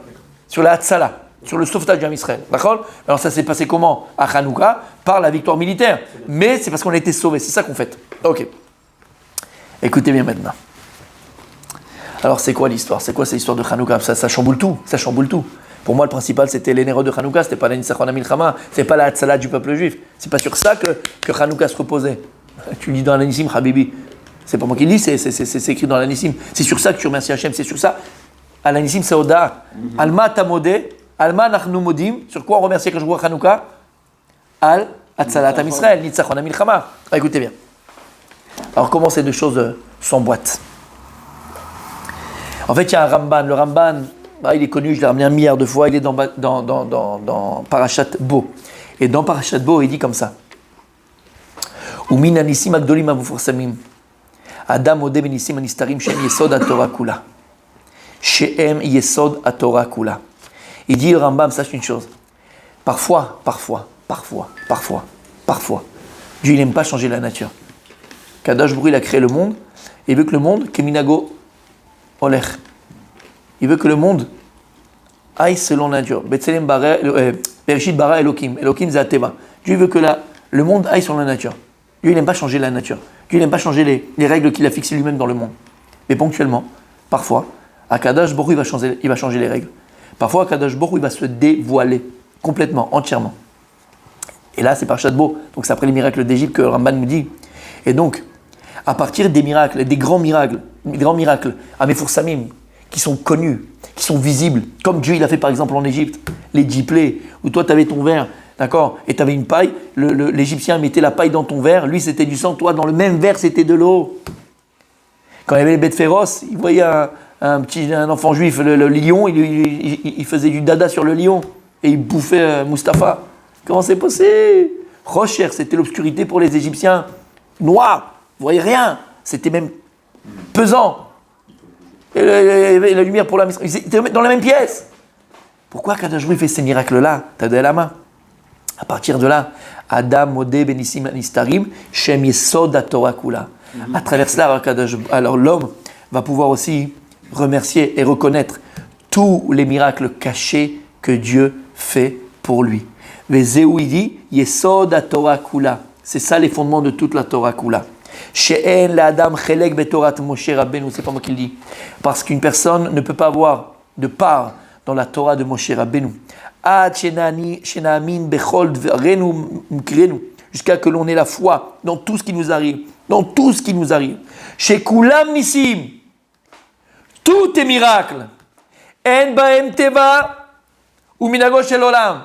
Sur la Hatzala, sur le sauvetage du Ham Israël. D'accord? Alors ça s'est passé comment? À Hanouka, par la victoire militaire. Mais c'est parce qu'on a été sauvés, c'est ça qu'on fête. Ok. Écoutez bien maintenant. Alors c'est quoi l'histoire? C'est quoi cette histoire de Hanouka? Ça chamboule tout, ça chamboule tout. Pour moi, le principal, c'était les Nérod de Hanouka, c'était pas la Nitzachon Amilchama, c'était pas la Hatzala du peuple juif. C'est pas sur ça que Hanouka se reposait. Tu lis dans l'Anissim, Habibi. C'est pas moi qui le dis, c'est écrit dans l'Anissim. C'est sur ça que tu remercies Hachem, c'est sur ça. À l'Anissim, c'est Oda. Alma Tamodé, Alma Nachnu Modim. Sur quoi on remercie quand je vois Hanouka? Al Hatzalat Am Israël, Nitzachon Amilchama. Écoutez bien. Alors, comment ces deux choses s'emboîtent? En fait, il y a un Ramban. Le Ramban, il est connu, je l'ai ramené 1 milliard de fois, il est dans Parashat Bo. Et dans Parashat Bo, il dit comme ça. Umin anissim agdolim amufursamim. Adam ode benissim anistarim shem yesod haTorah kula. Shem yesod haTorah kula. Il dit, le Rambam, sache une chose. Parfois, Dieu n'aime pas changer la nature. Kadosh Baruch Hu, il a créé le monde, et il veut que le monde, keminago olech. Il veut que le monde aille selon la nature. Betzelem Bereshit bara Elokim. Elokim zateva. Dieu veut que le monde aille selon la nature. Dieu n'aime pas changer la nature. Dieu n'aime pas changer les règles qu'il a fixées lui-même dans le monde. Mais ponctuellement, parfois, Akadosh Baruch Hu, il va changer les règles. Parfois, Akadosh Baruch Hu, il va se dévoiler complètement, entièrement. Et là, c'est par Shadbo. Donc c'est après les miracles d'Égypte que Ramban nous dit. Et donc, à partir des miracles, des grands miracles, à Mephursamim, qui sont connus, qui sont visibles, comme Dieu il a fait par exemple en Égypte, les djiplés, où toi tu avais ton verre, d'accord, et tu avais une paille, l'Égyptien mettait la paille dans ton verre, lui c'était du sang, toi dans le même verre c'était de l'eau. Quand il y avait les bêtes féroces, il voyait un enfant juif, le lion, il faisait du dada sur le lion, et il bouffait Mustapha. Comment c'est possible? Rocher, c'était l'obscurité pour les Égyptiens, noir, vous voyez rien, c'était même pesant. Et la lumière pour la mission. Ils étaient dans la même pièce. Pourquoi Kadosh Baruch Hu fait ces miracles-là? T'as de la main. À partir de là, Adam, Modé, Benissim, Anistarim, Shem Yesod HaTorah Kula. À travers cela, alors l'homme va pouvoir aussi remercier et reconnaître tous les miracles cachés que Dieu fait pour lui. Vezeu, il dit, Yesod HaTorah Kula. C'est ça les fondements de toute la Torah Kula. She'en la Adam chelek betorat Moshe Rabbeinu, c'est pas moi qui le dis. Parce qu'une personne ne peut pas avoir de part dans la Torah de Moshe Rabbeinu. Ad shenamin bechol dvarenu mkrenu, jusqu'à que l'on ait la foi dans tout ce qui nous arrive, dans tout ce qui nous arrive. Shekulam nisim, tout est miracle. En baem teva ou minago shel olam.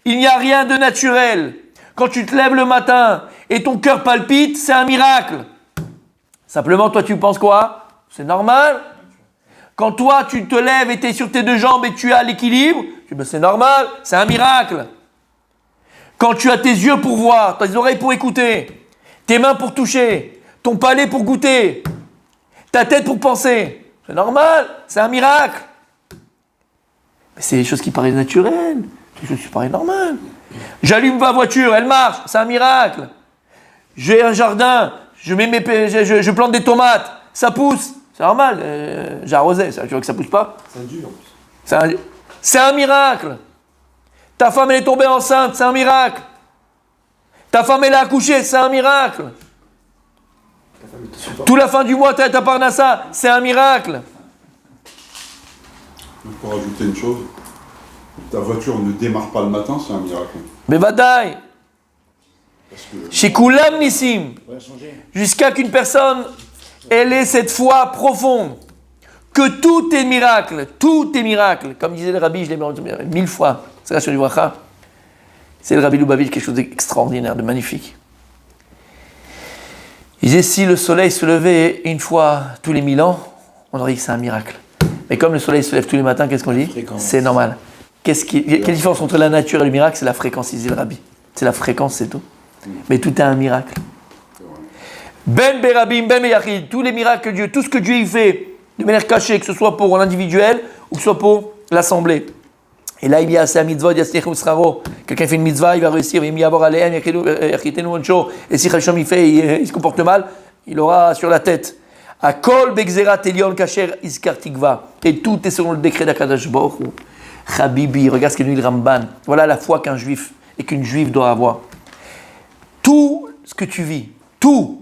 Il n'y a rien de naturel. Quand tu te lèves le matin et ton cœur palpite, c'est un miracle. Simplement, toi, tu penses quoi? C'est normal. Quand toi, tu te lèves et tu es sur tes deux jambes et tu as l'équilibre, tu dis, ben, c'est normal, c'est un miracle. Quand tu as tes yeux pour voir, tes oreilles pour écouter, tes mains pour toucher, ton palais pour goûter, ta tête pour penser, c'est normal, c'est un miracle. Mais c'est des choses qui paraissent naturelles, des choses qui paraissent normales. J'allume ma voiture, elle marche, c'est un miracle. J'ai un jardin, je plante des tomates, ça pousse, c'est normal. J'ai arrosé, tu vois que ça pousse pas? C'est un dur en plus. C'est un miracle. Ta femme elle est tombée enceinte, c'est un miracle. Ta femme elle a accouché, c'est un miracle. Tout la fin du mois, tu as ta parnassa, c'est un miracle. Pour rajouter une chose, ta voiture ne démarre pas le matin, c'est un miracle. Mais bataille. Chez Koulam Nissim, jusqu'à qu'une personne elle ait cette foi profonde que tout est miracle, comme disait le rabbi, je l'ai dit 1000 fois, c'est la sur du bracha. C'est le rabbi Lubavitch, quelque chose d'extraordinaire, de magnifique. Il disait si le soleil se levait une fois tous les 1000 ans, on aurait dit que c'est un miracle. Mais comme le soleil se lève tous les matins, qu'est-ce qu'on dit? C'est normal. Quelle différence entre la nature et le miracle? C'est la fréquence, il disait le rabbi. C'est la fréquence, c'est tout. Mais tout est un miracle. Ben berabim, ben beyachid, tous les miracles que Dieu, tout ce que Dieu y fait de manière cachée, que ce soit pour l'individuel ou que ce soit pour l'assemblée. Et là, il y a assez à mitzvot, quelqu'un fait une mitzvah, il va réussir, il y avoir aléen, et si Hacham il fait, il se comporte mal, il aura sur la tête. A kol begzerat elion kasher iskar tikva. Et tout est selon le décret d'Akadosh Baruch Hu. Habibi, regarde ce que nous dit le Ramban. Voilà la foi qu'un juif et qu'une juive doit avoir. Tout ce que tu vis, tout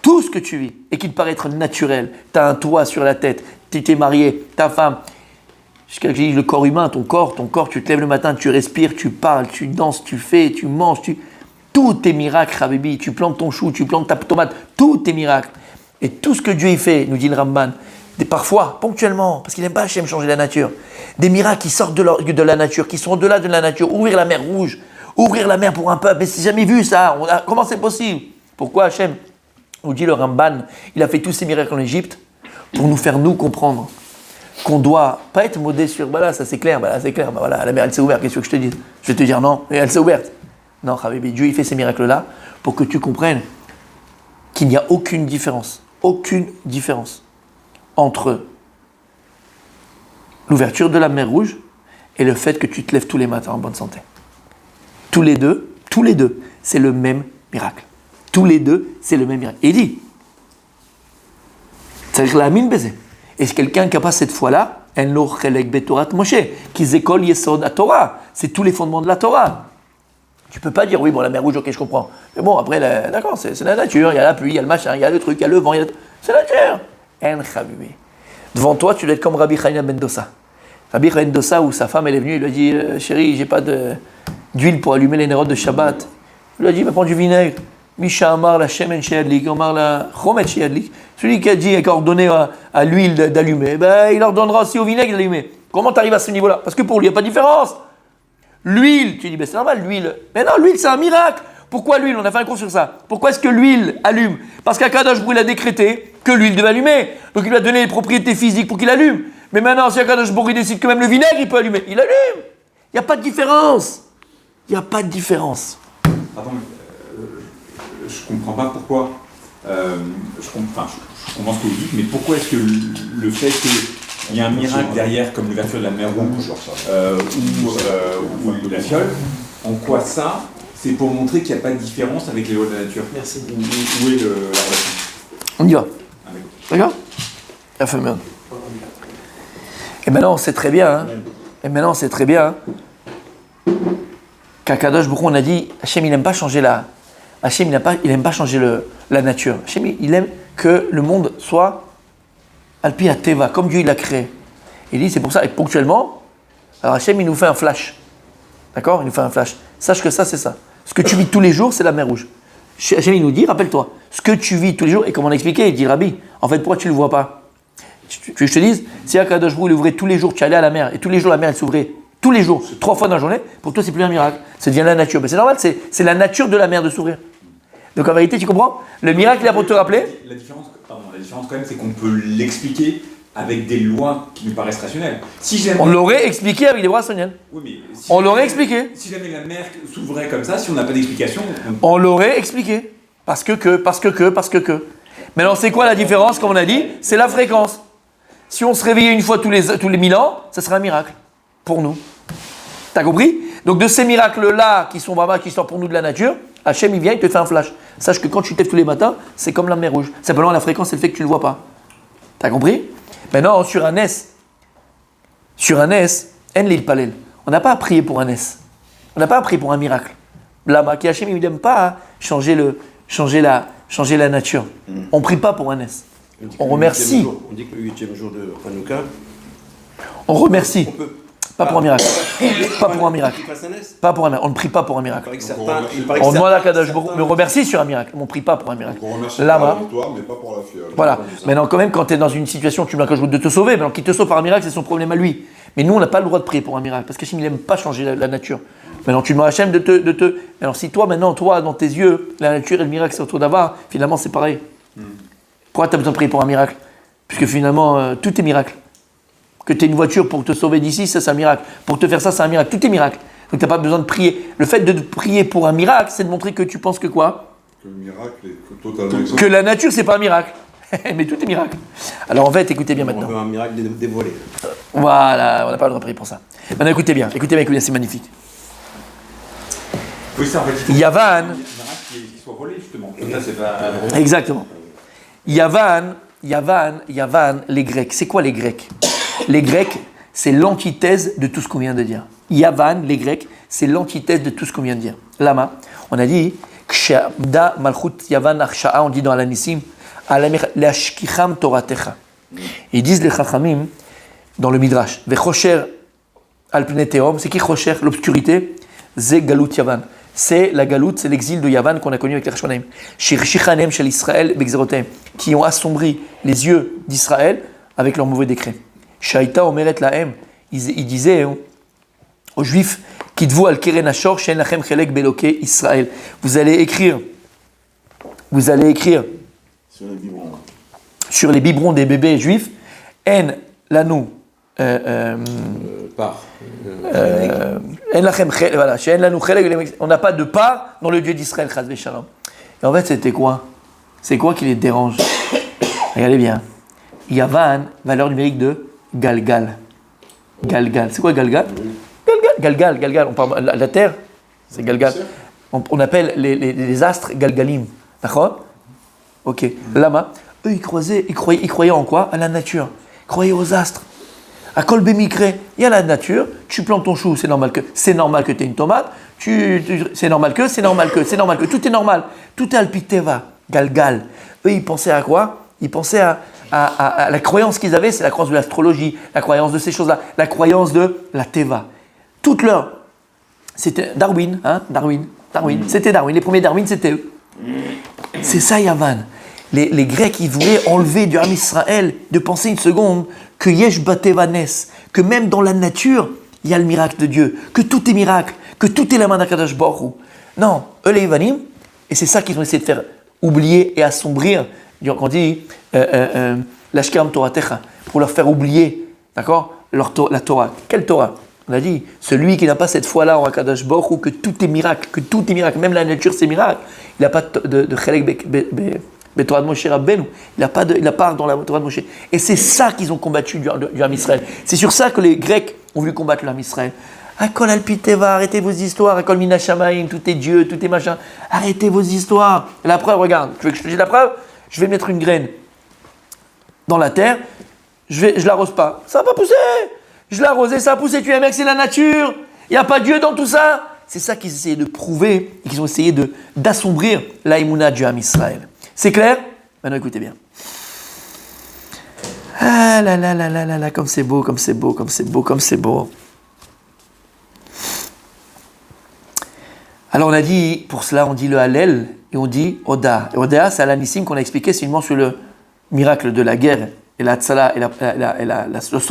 ce que tu vis, et qui te paraît être naturel, tu as un toit sur la tête, tu t'es marié, ta femme, jusqu'à ce que je dis le corps humain, ton corps, tu te lèves le matin, tu respires, tu parles, tu danses, tu fais, tu manges, tout est miracle, Habibi. Tu plantes ton chou, tu plantes ta tomate, tout est miracle. Et tout ce que Dieu y fait, nous dit le Ramban, parfois, ponctuellement, parce qu'il n'aime pas Hachem changer la nature, des miracles qui sortent de la nature, qui sont au-delà de la nature, ouvrir la mer Rouge, ouvrir la mer pour un peuple, mais c'est jamais vu ça, comment c'est possible? Pourquoi Hachem, nous dit le Ramban, il a fait tous ces miracles en Égypte pour nous faire nous comprendre qu'on doit pas être modé sur, voilà, ça c'est clair, voilà, la mer elle s'est ouverte, qu'est-ce que je te dis? Je vais te dire non, elle s'est ouverte. Non, Habibi, Dieu il fait ces miracles-là pour que tu comprennes qu'il n'y a aucune différence entre l'ouverture de la mer Rouge et le fait que tu te lèves tous les matins en bonne santé. Tous les deux, c'est le même miracle. Tous les deux, c'est le même miracle. Et il dit, c'est la mine baiser. Et c'est quelqu'un qui n'a pas cette foi-là, en lo chelek betorat Moshe, qui zekol yesod à Torah. C'est tous les fondements de la Torah. Tu peux pas dire, oui, bon, la mer Rouge, ok, je comprends. Mais bon, après, d'accord, c'est la nature, il y a la pluie, il y a le machin, il y a le truc, il y a le vent, c'est la nature. En chabibi. Devant toi, tu dois être comme Rabbi Chaim ben Dossa. Rabbi Chaim ben Dossa, où sa femme, elle est venue, il lui a dit, chérie, j'ai pas d'huile pour allumer les nérodes de Shabbat. Il lui a dit, va prendre du vinaigre. Misha Amar la Shemen Sheadlik, Amar la Chomet Sheadlik. Celui qui a dit, qui a ordonné à l'huile d'allumer, ben, il ordonnera aussi au vinaigre d'allumer. Comment tu arrives à ce niveau-là? Parce que pour lui, il n'y a pas de différence. L'huile, tu dis, ben c'est normal, l'huile. Mais non, l'huile, c'est un miracle. Pourquoi l'huile? On a fait un cours sur ça. Pourquoi est-ce que l'huile allume? Parce qu'Akadosh Baruch Hu a décrété que l'huile devait allumer. Donc il lui a donné les propriétés physiques pour qu'il allume. Mais maintenant, si Akadosh Baruch Hu décide que même le vinaigre, il peut allumer, il allume. Il n'y a pas de différence. Il n'y a pas de différence. Pardon, je comprends pas pourquoi. Je comprends ce que vous dites, mais pourquoi est-ce que le fait qu'il y a un miracle derrière, comme l'ouverture de la mer Rouge ou la fiole, en quoi ça, c'est pour montrer qu'il n'y a pas de différence avec les lois de la nature? Merci. Où est la relation? On y va. D'accord? La fameuse. Et maintenant, on sait très bien, qu'Akadosh Baruch Hu, on a dit, Hachem, il n'aime pas changer Hachem, il n'aime pas changer la nature. Hachem, il aime que le monde soit Alpi Ateva, comme Dieu il l'a créé. Il dit, c'est pour ça, et ponctuellement, alors Hachem, il nous fait un flash. D'accord? Il nous fait un flash. Sache que ça, c'est ça. Ce que tu vis tous les jours, c'est la mer Rouge. Hachem, il nous dit, rappelle-toi, ce que tu vis tous les jours, et comme on a expliqué, il dit, Rabbi, en fait, pourquoi tu ne le vois pas? Tu veux que je te dise, si Akadosh Baruch Hu ouvrait tous les jours, tu allais à la mer, et tous les jours, la mer, elle s'ouvrait, tous les jours, 3 fois dans la journée, pour toi, c'est plus un miracle. Ça devient la nature. Mais c'est normal, c'est la nature de la mer de s'ouvrir. Donc en vérité, tu comprends? Le miracle, il est pour te rappeler. La différence quand même, c'est qu'on peut l'expliquer avec des lois qui nous paraissent rationnelles. Si jamais... On l'aurait expliqué avec des lois rationnelles. Oui, mais si on l'aurait expliqué. Si jamais la mer s'ouvrait comme ça, si on n'a pas d'explication... On l'aurait expliqué. Parce que. Maintenant, c'est quoi la différence, comme on a dit? C'est la fréquence. Si on se réveillait une fois tous les 1000 ans, ça serait un miracle. Pour nous. T'as compris? Donc de ces miracles-là, qui sont vraiment, qui sortent pour nous de la nature, Hachem, il vient, il te fait un flash. Sache que quand tu te lèves tous les matins, c'est comme la mer Rouge. Simplement, la fréquence, c'est le fait que tu ne le vois pas. T'as compris? Maintenant, sur un S, en l'il palel, on n'a pas à prier pour un S. On n'a pas à prier pour un miracle. Là-bas, qui Hachem, il n'aime pas changer la nature. On ne prie pas pour un S. On remercie. On dit que le 8e jour de Hanouka, on remercie. Pas pour un miracle. Pas pour un miracle. Pas pour un miracle. On ne prie pas pour un miracle. On demande à Kadosh Baruch Hu, me remercie sur un miracle. On ne prie pas pour un miracle. On remercie pour la victoire, mais pas pour la fiole. Voilà. Maintenant, quand même, quand tu es dans une situation, tu demandes à Kadosh Baruch Hu de te sauver. Maintenant, qu'il te sauve par un miracle, c'est son problème à lui. Mais nous, on n'a pas le droit de prier pour un miracle. Parce qu'Hachem, il n'aime pas changer la nature. Maintenant, tu demandes à Hachem de te. Alors, si toi, maintenant, dans tes yeux, la nature et le miracle, c'est autour d'avoir, finalement, c'est pareil. Pourquoi tu as besoin de prier pour un miracle? Puisque finalement, tout est miracle. Que tu aies une voiture pour te sauver d'ici, ça, c'est un miracle. Pour te faire ça, c'est un miracle. Tout est miracle. Donc, tu n'as pas besoin de prier. Le fait de prier pour un miracle, c'est de montrer que tu penses que quoi? Que le miracle est totalement Que la nature, c'est pas un miracle. Mais tout est miracle. Alors, en fait, écoutez bien On maintenant. veut un miracle dévoilé. Voilà, on n'a pas le droit de prier pour ça. Maintenant, écoutez bien, c'est magnifique. Oui, ça en fait. Yavan. Il y a un miracle qui soit volé, justement. Comme ça, c'est pas. Exactement. Yavan, les Grecs. C'est quoi les Grecs? Les Grecs, c'est l'antithèse de tout ce qu'on vient de dire. Yavan, les Grecs, c'est l'antithèse de tout ce qu'on vient de dire. Lama, on a dit, Kshabda Malchut Yavan Arsha'a, on dit dans l'Anissim, Leashkicham Toratecha. Ils disent les Chachamim dans le Midrash, Vechosher al Pnei Tehom, c'est qui Chosher? L'obscurité, Ze Galut Yavan. C'est la galoute, c'est l'exil de Yavan qu'on a connu avec les Rishmonaim. Shirchichanem shel Israël b'exerotem, qui ont assombri les yeux d'Israël avec leurs mauvais décrets. Shaita omeret lahem, ils disaient aux Juifs, Kitvu al keren ashor shen lachem chelek beloke Israël. Vous allez écrire sur les biberons des bébés juifs, en lanou. On n'a pas de part dans le Dieu d'Israël, chas v'shalom. Et en fait, c'était quoi? C'est quoi qui les dérange? Regardez bien. Yavan, valeur numérique de Galgal. Galgal. C'est quoi Galgal? Galgal. On parle de la terre, c'est Galgal. On appelle les astres Galgalim. D'accord? Ok. Lama. Eux, ils croyaient en quoi? À la nature. Ils croyaient aux astres. À Kol Bemikre, il y a la nature, tu plantes ton chou, c'est normal que tu aies une tomate, c'est normal que, tout est normal. Tout est alpiteva, galgal. Eux, ils pensaient à quoi? Ils pensaient à la croyance qu'ils avaient, c'est la croyance de l'astrologie, la croyance de ces choses-là, la croyance de la teva. Toute leur... C'était Darwin, c'était Darwin, les premiers Darwin, c'était eux. C'est ça, Yavan. Les Grecs, ils voulaient enlever du Ham Israël de penser une seconde que Yesh Batevanes, que même dans la nature, il y a le miracle de Dieu, que tout est miracle, que tout est la main d'Akadosh Baruch Hu. Non, eux les Ivanim, et c'est ça qu'ils ont essayé de faire oublier et assombrir, quand on dit l'Ashkam Toratecha, pour leur faire oublier, d'accord, la Torah. Quelle Torah? On a dit, celui qui n'a pas cette foi-là en Akadosh Baruch Hu, que tout est miracle, même la nature c'est miracle, il n'a pas de Chelek mais Torah de Moshe Rabbeinu, il n'a pas dans la Torah de Moshe. Et c'est ça qu'ils ont combattu du Ham Israël. C'est sur ça que les Grecs ont voulu combattre le Ham Israël. Akol Alpiteva, arrêtez vos histoires. Akol Mina Shamaim, tout est Dieu, tout est machin. Arrêtez vos histoires. Et la preuve, regarde, tu veux que je te dise la preuve? Je vais mettre une graine dans la terre, je l'arrose pas. Ça va pas pousser. Je l'ai arrosé, ça a poussé. Tu es un mec, c'est la nature. Il n'y a pas Dieu dans tout ça. C'est ça qu'ils essayaient de prouver et qu'ils ont essayé d'assombrir l'aïmouna du Ham Israël. C'est clair? Maintenant écoutez bien. Ah là là là là là là, comme c'est beau. Alors on a dit, pour cela on dit le Hallel et on dit Oda. Et Oda, c'est Alanissim qu'on a expliqué, c'est uniquement sur le miracle de la guerre et la tzala et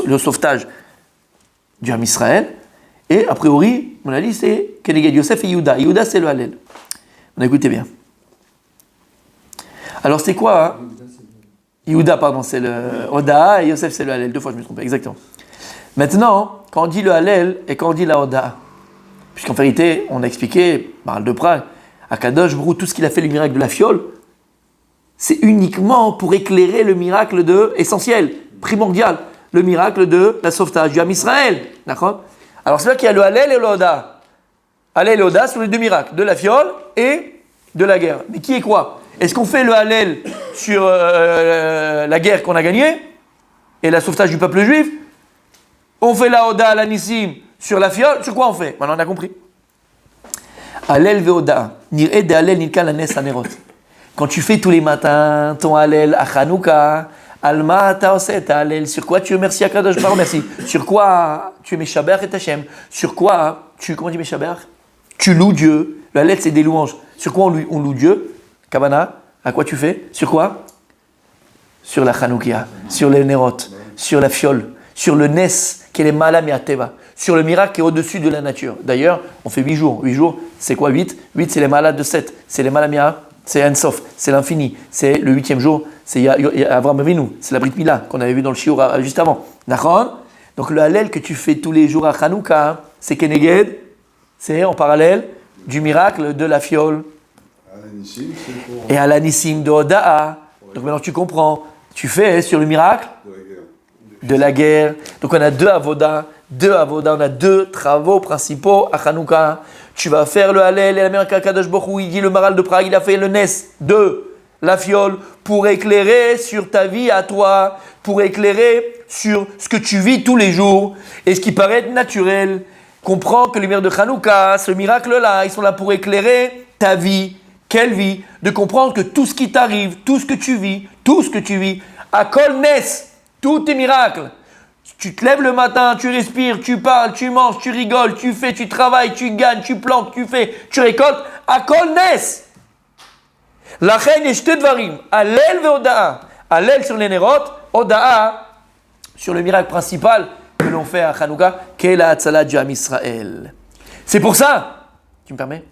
le sauvetage du Ham Israël. Et a priori, on a dit c'est Keneged Yosef et Yehuda. Yehuda c'est le Hallel. On a écouté bien. Alors c'est quoi hein? Yehuda, pardon, c'est le Oda et Yosef c'est le Hallel. 2 fois je me trompe, exactement. Maintenant, quand on dit le Hallel et quand on dit la Oda, puisqu'en vérité, on a expliqué, Maral de Prague, à Kadosh Baruch, tout ce qu'il a fait, le miracle de la fiole, c'est uniquement pour éclairer le miracle essentiel, primordial, le miracle de la sauvetage du Ham Israël. D'accord? Alors c'est là qu'il y a le Hallel et le Oda. Hallel et Oda sont les 2 miracles, de la fiole et de la guerre. Mais qui est quoi? Est-ce qu'on fait le Hallel sur la guerre qu'on a gagnée et la sauvetage du peuple juif? On fait la Oda, la Nissim sur la fiole? Sur quoi on fait? Maintenant on a compris. Hallel ve'Oda. Nir'e de Hallel nilka lanes hanerot. Quand tu fais tous les matins ton Hallel à Hanouka, Alma ta'oseh ta Hallel. Sur quoi tu remercies Akadosh Baruch Hu? Merci. Sur quoi tu es Meshaber et Hashem? Sur quoi comment on dit Meshaber? Tu loues Dieu. Le Hallel c'est des louanges. Sur quoi on loue Dieu? Kavana, à quoi tu fais? Sur quoi? Sur la Hanoukia, sur les Nerot, sur la fiole, sur le Nes, qui est les Malam et Ateva, sur le miracle qui est au-dessus de la nature. D'ailleurs, on fait 8 jours. 8 jours, c'est quoi 8 8, c'est les malades de 7. C'est les malamia, c'est Ensof, c'est l'infini. C'est le 8e jour, c'est Avraham Avinu, c'est la Brit Mila qu'on avait vu dans le Shiur juste avant. D'accord? Donc le Hallel que tu fais tous les jours à Hanouka, c'est Keneged, c'est en parallèle du miracle de la fiole. Alanissim, c'est pour Et à l'anissim de Oda'a. Donc maintenant tu comprends. Tu fais sur le miracle de la guerre. de la guerre. Donc on a deux avodas, on a 2 travaux principaux à Hanouka. Tu vas faire le Hallel et la Miracle Kadosh Baruch Hu, il dit le Maral de Prague, il a fait le Nes de la fiole pour éclairer sur ta vie à toi, pour éclairer sur ce que tu vis tous les jours et ce qui paraît être naturel. Comprends que les lumières de Hanouka, ce miracle-là, ils sont là pour éclairer ta vie. Quelle vie? De comprendre que tout ce qui t'arrive, tout ce que tu vis, à Kol Nes, tous tes miracles. Tu te lèves le matin, tu respires, tu parles, tu manges, tu rigoles, tu fais, tu travailles, tu gagnes, tu plantes, tu fais, tu récoltes, à Kol Nes. Lachen yesh shte dvarim, Hallel ve Oda'a. Hallel sur les Nerot, Oda'a sur le miracle principal que l'on fait à Hanouka, qu'est la Hatzalah du Am Israël. C'est pour ça, tu me permets?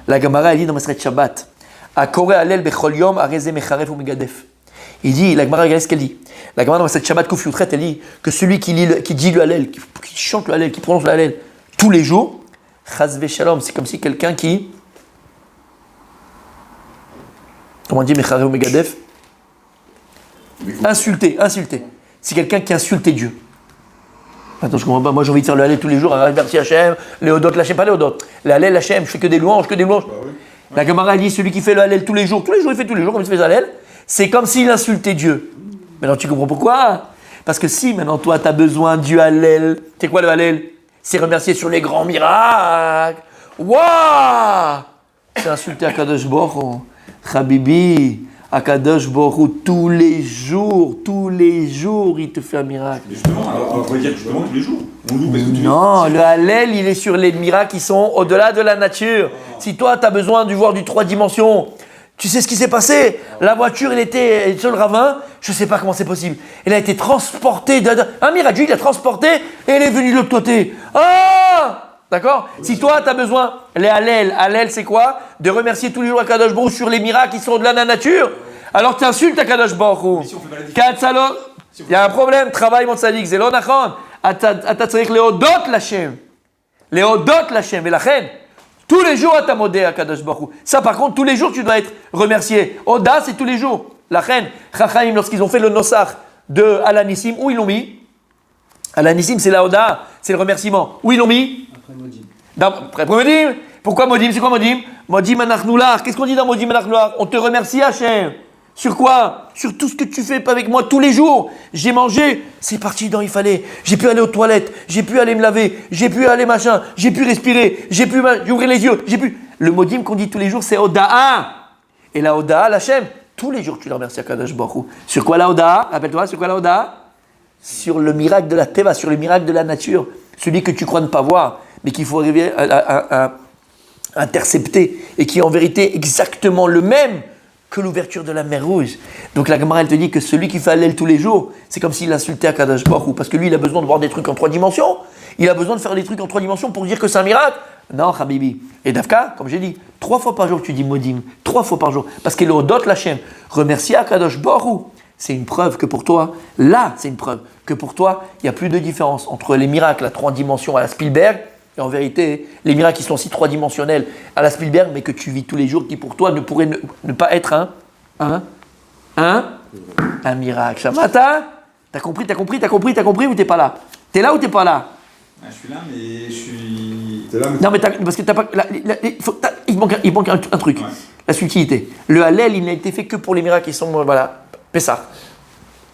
La Gemara, elle dit dans Maseret Shabbat, Akore Hallel bechol yom areze mecharef ou megadef. Il dit, la Gemara, regardez ce qu'elle dit. La Gemara dans Maseret Shabbat Kuf Yutret, elle dit que celui qui dit le Hallel, qui chante le Hallel, qui prononce le Hallel tous les jours, Chas v'shalom, c'est comme si quelqu'un qui, comment on dit mecharef ou megadef? Insulté. C'est quelqu'un qui insultait Dieu. Attends, je comprends pas. Moi, j'ai envie de faire le Hallel tous les jours. Merci Hachem, les Hodot, l'Hachem, pas les Hodot. Le Hallel, Hachem, je fais que des louanges. Bah oui. La Gemara dit celui qui fait le Hallel tous les jours, il fait tous les jours, comme il fait le Hallel, c'est comme s'il insultait Dieu. Maintenant, tu comprends pourquoi? Parce que si maintenant, toi, tu as besoin du Hallel, c'est quoi le Hallel? C'est remercier sur les grands miracles. Waouh! C'est insulter Akadosh Baruch Hu. Habibi. Akadosh Baruch Hu, tous les jours, il te fait un miracle. Mais justement, alors on pourrait dire justement tous les jours. On loue parce que tu Non, le Hallel, il est sur les miracles qui sont au-delà de la nature. Si toi, tu as besoin de voir du 3 dimensions, tu sais ce qui s'est passé? La voiture, elle était sur le ravin, je ne sais pas comment c'est possible. Elle a été transportée, un miracle, il l'a transportée et elle est venue de l'autre côté. Ah! D'accord? Si toi, tu as besoin, les Hallel, c'est quoi? De remercier tous les jours Akadosh Baruch Hu sur les miracles qui sont au-delà de la nature. Alors tu insultes Akadosh Baruch Hu. si on fait pas la différence. Katzalo, il y a un problème, travail mon tzadik, zelo nachon. Ata tzarich leodot l'Hashem. Leodot l'Hashem. Et la reine, tous les jours tu as modé Akadosh Baruch Hu. Ça par contre, tous les jours tu dois être remercié. Oda, c'est tous les jours. La reine, Chachaim, lorsqu'ils ont fait le Nosach de Alanissim, où ils l'ont mis? Alanissim, c'est la Oda, c'est le remerciement. Où ils l'ont mis? Après Modim. Pourquoi Modim? C'est quoi Modim? Modim Anachnoulach. Qu'est-ce qu'on dit dans Modim Anachnoulach? On te remercie Hachem. Sur quoi? Sur tout ce que tu fais avec moi tous les jours. J'ai mangé, c'est parti dans il fallait. J'ai pu aller aux toilettes, j'ai pu aller me laver, j'ai pu aller machin, j'ai pu respirer, j'ai pu ouvrir les yeux, j'ai pu. Le Modim qu'on dit tous les jours, c'est Oda'a. Et la Oda'a, l'Hachem, tous les jours tu le remercies à Kadosh Baruch Hu. Sur quoi la Oda'a? Rappelle-toi, sur quoi la Oda'a? Sur le miracle de la Teva, sur le miracle de la nature. Celui que tu crois ne pas voir, mais qu'il faut arriver à intercepter et qui est en vérité exactement le même que l'ouverture de la mer Rouge. Donc la Gemara, elle te dit que celui qui fait Hallel tous les jours, c'est comme s'il insultait Akadosh Baruch Hu, parce que lui, il a besoin de voir des trucs en 3 dimensions. Il a besoin de faire des trucs en 3 dimensions pour dire que c'est un miracle. Non, Habibi. Et Dafka, comme j'ai dit, 3 fois par jour tu dis Modim, 3 fois par jour, parce qu'il est au dot l'Hachem. Remercier Akadosh Baruch Hu. C'est une preuve que pour toi, là, c'est une preuve que pour toi, il n'y a plus de différence entre les miracles à 3 dimensions à la Spielberg et en vérité, les miracles qui sont aussi 3-dimensionnels à la Spielberg, mais que tu vis tous les jours, qui pour toi ne pourraient ne pas être un miracle. Shamata, t'as compris ou t'es pas là? T'es là ou t'es pas là? Ah, je suis là, mais je suis. T'es là, mais Non, mais parce que t'as pas. Il manque un truc. Ouais. La subtilité. Le Hallel, il n'a été fait que pour les miracles qui sont. Voilà. Pessah.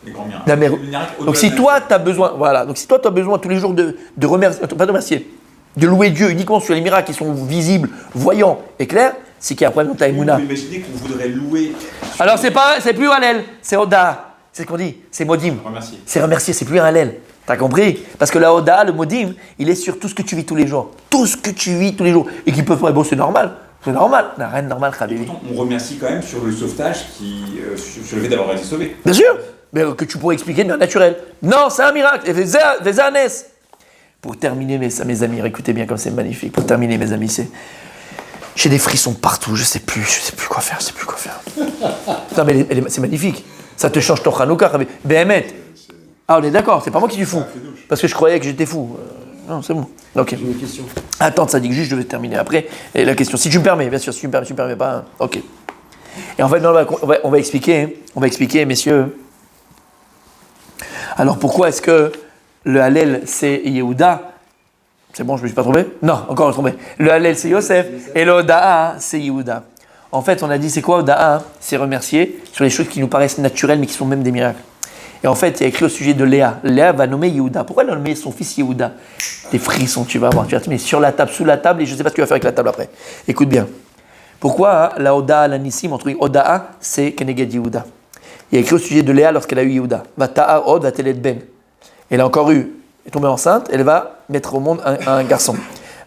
Les grands miracles. La mer- Les miracles au-delà Donc si de la toi nature. tu as besoin, voilà, donc si toi tu as besoin tous les jours de remercier, pas de remercier, de louer Dieu uniquement sur les miracles qui sont visibles, voyants et clairs, c'est qu'il y a un problème dans ta Vous émouna. pouvez imaginer qu'on voudrait louer. Alors c'est plus Hallel, c'est Oda, c'est ce qu'on dit, c'est Modim. Remercier. C'est remercier, c'est plus un Hallel. T'as compris? Parce que la Oda, le Modim, il est sur tout ce que tu vis tous les jours, tout ce que tu vis tous les jours et qui peuvent faire, bon c'est normal, la reine normale, Khabibi. Pourtant, on remercie quand même sur le sauvetage sur le fait d'avoir été sauvé. Bien sûr, mais que tu pourrais expliquer de manière naturelle. Non, c'est un miracle. Et Vezanes. pour terminer, mes amis, écoutez bien comme c'est magnifique. Pour terminer, mes amis, j'ai des frissons partout, je sais plus quoi faire, Non, mais c'est magnifique. Ça te change ton Hanouka, Béhémet. Ah, on est d'accord, c'est pas moi qui suis fou. Parce que je croyais que j'étais fou. Non, c'est bon. Ok. J'ai une question. Attends, ça dit que juste je devais terminer après. Et la question, si tu me permets, bien sûr, si tu me permets pas, hein. Ok. Et en fait, on va expliquer, messieurs. Alors pourquoi est-ce que le Hallel c'est Yehuda? C'est bon, je me suis pas trompé? Non, encore trompé. Le Hallel c'est Yosef et le Oda'a c'est Yehuda. En fait, on a dit c'est quoi Oda'a? C'est remercier sur les choses qui nous paraissent naturelles mais qui sont même des miracles. Et en fait, il y a écrit au sujet de Léa. Léa va nommer Yehuda. Pourquoi elle a nommé son fils Yehuda? Des frissons, tu vas avoir. Tu vas te mettre sur la table, sous la table, et je ne sais pas ce que tu vas faire avec la table après. Écoute bien. Pourquoi la Oda'a, la Nissim, entre Oda'a, c'est Keneged Yehuda. Il y a écrit au sujet de Léa lorsqu'elle a eu Yehuda. Va ta'a od, va telet ben. Elle a encore eu, elle est tombée enceinte, elle va mettre au monde un garçon.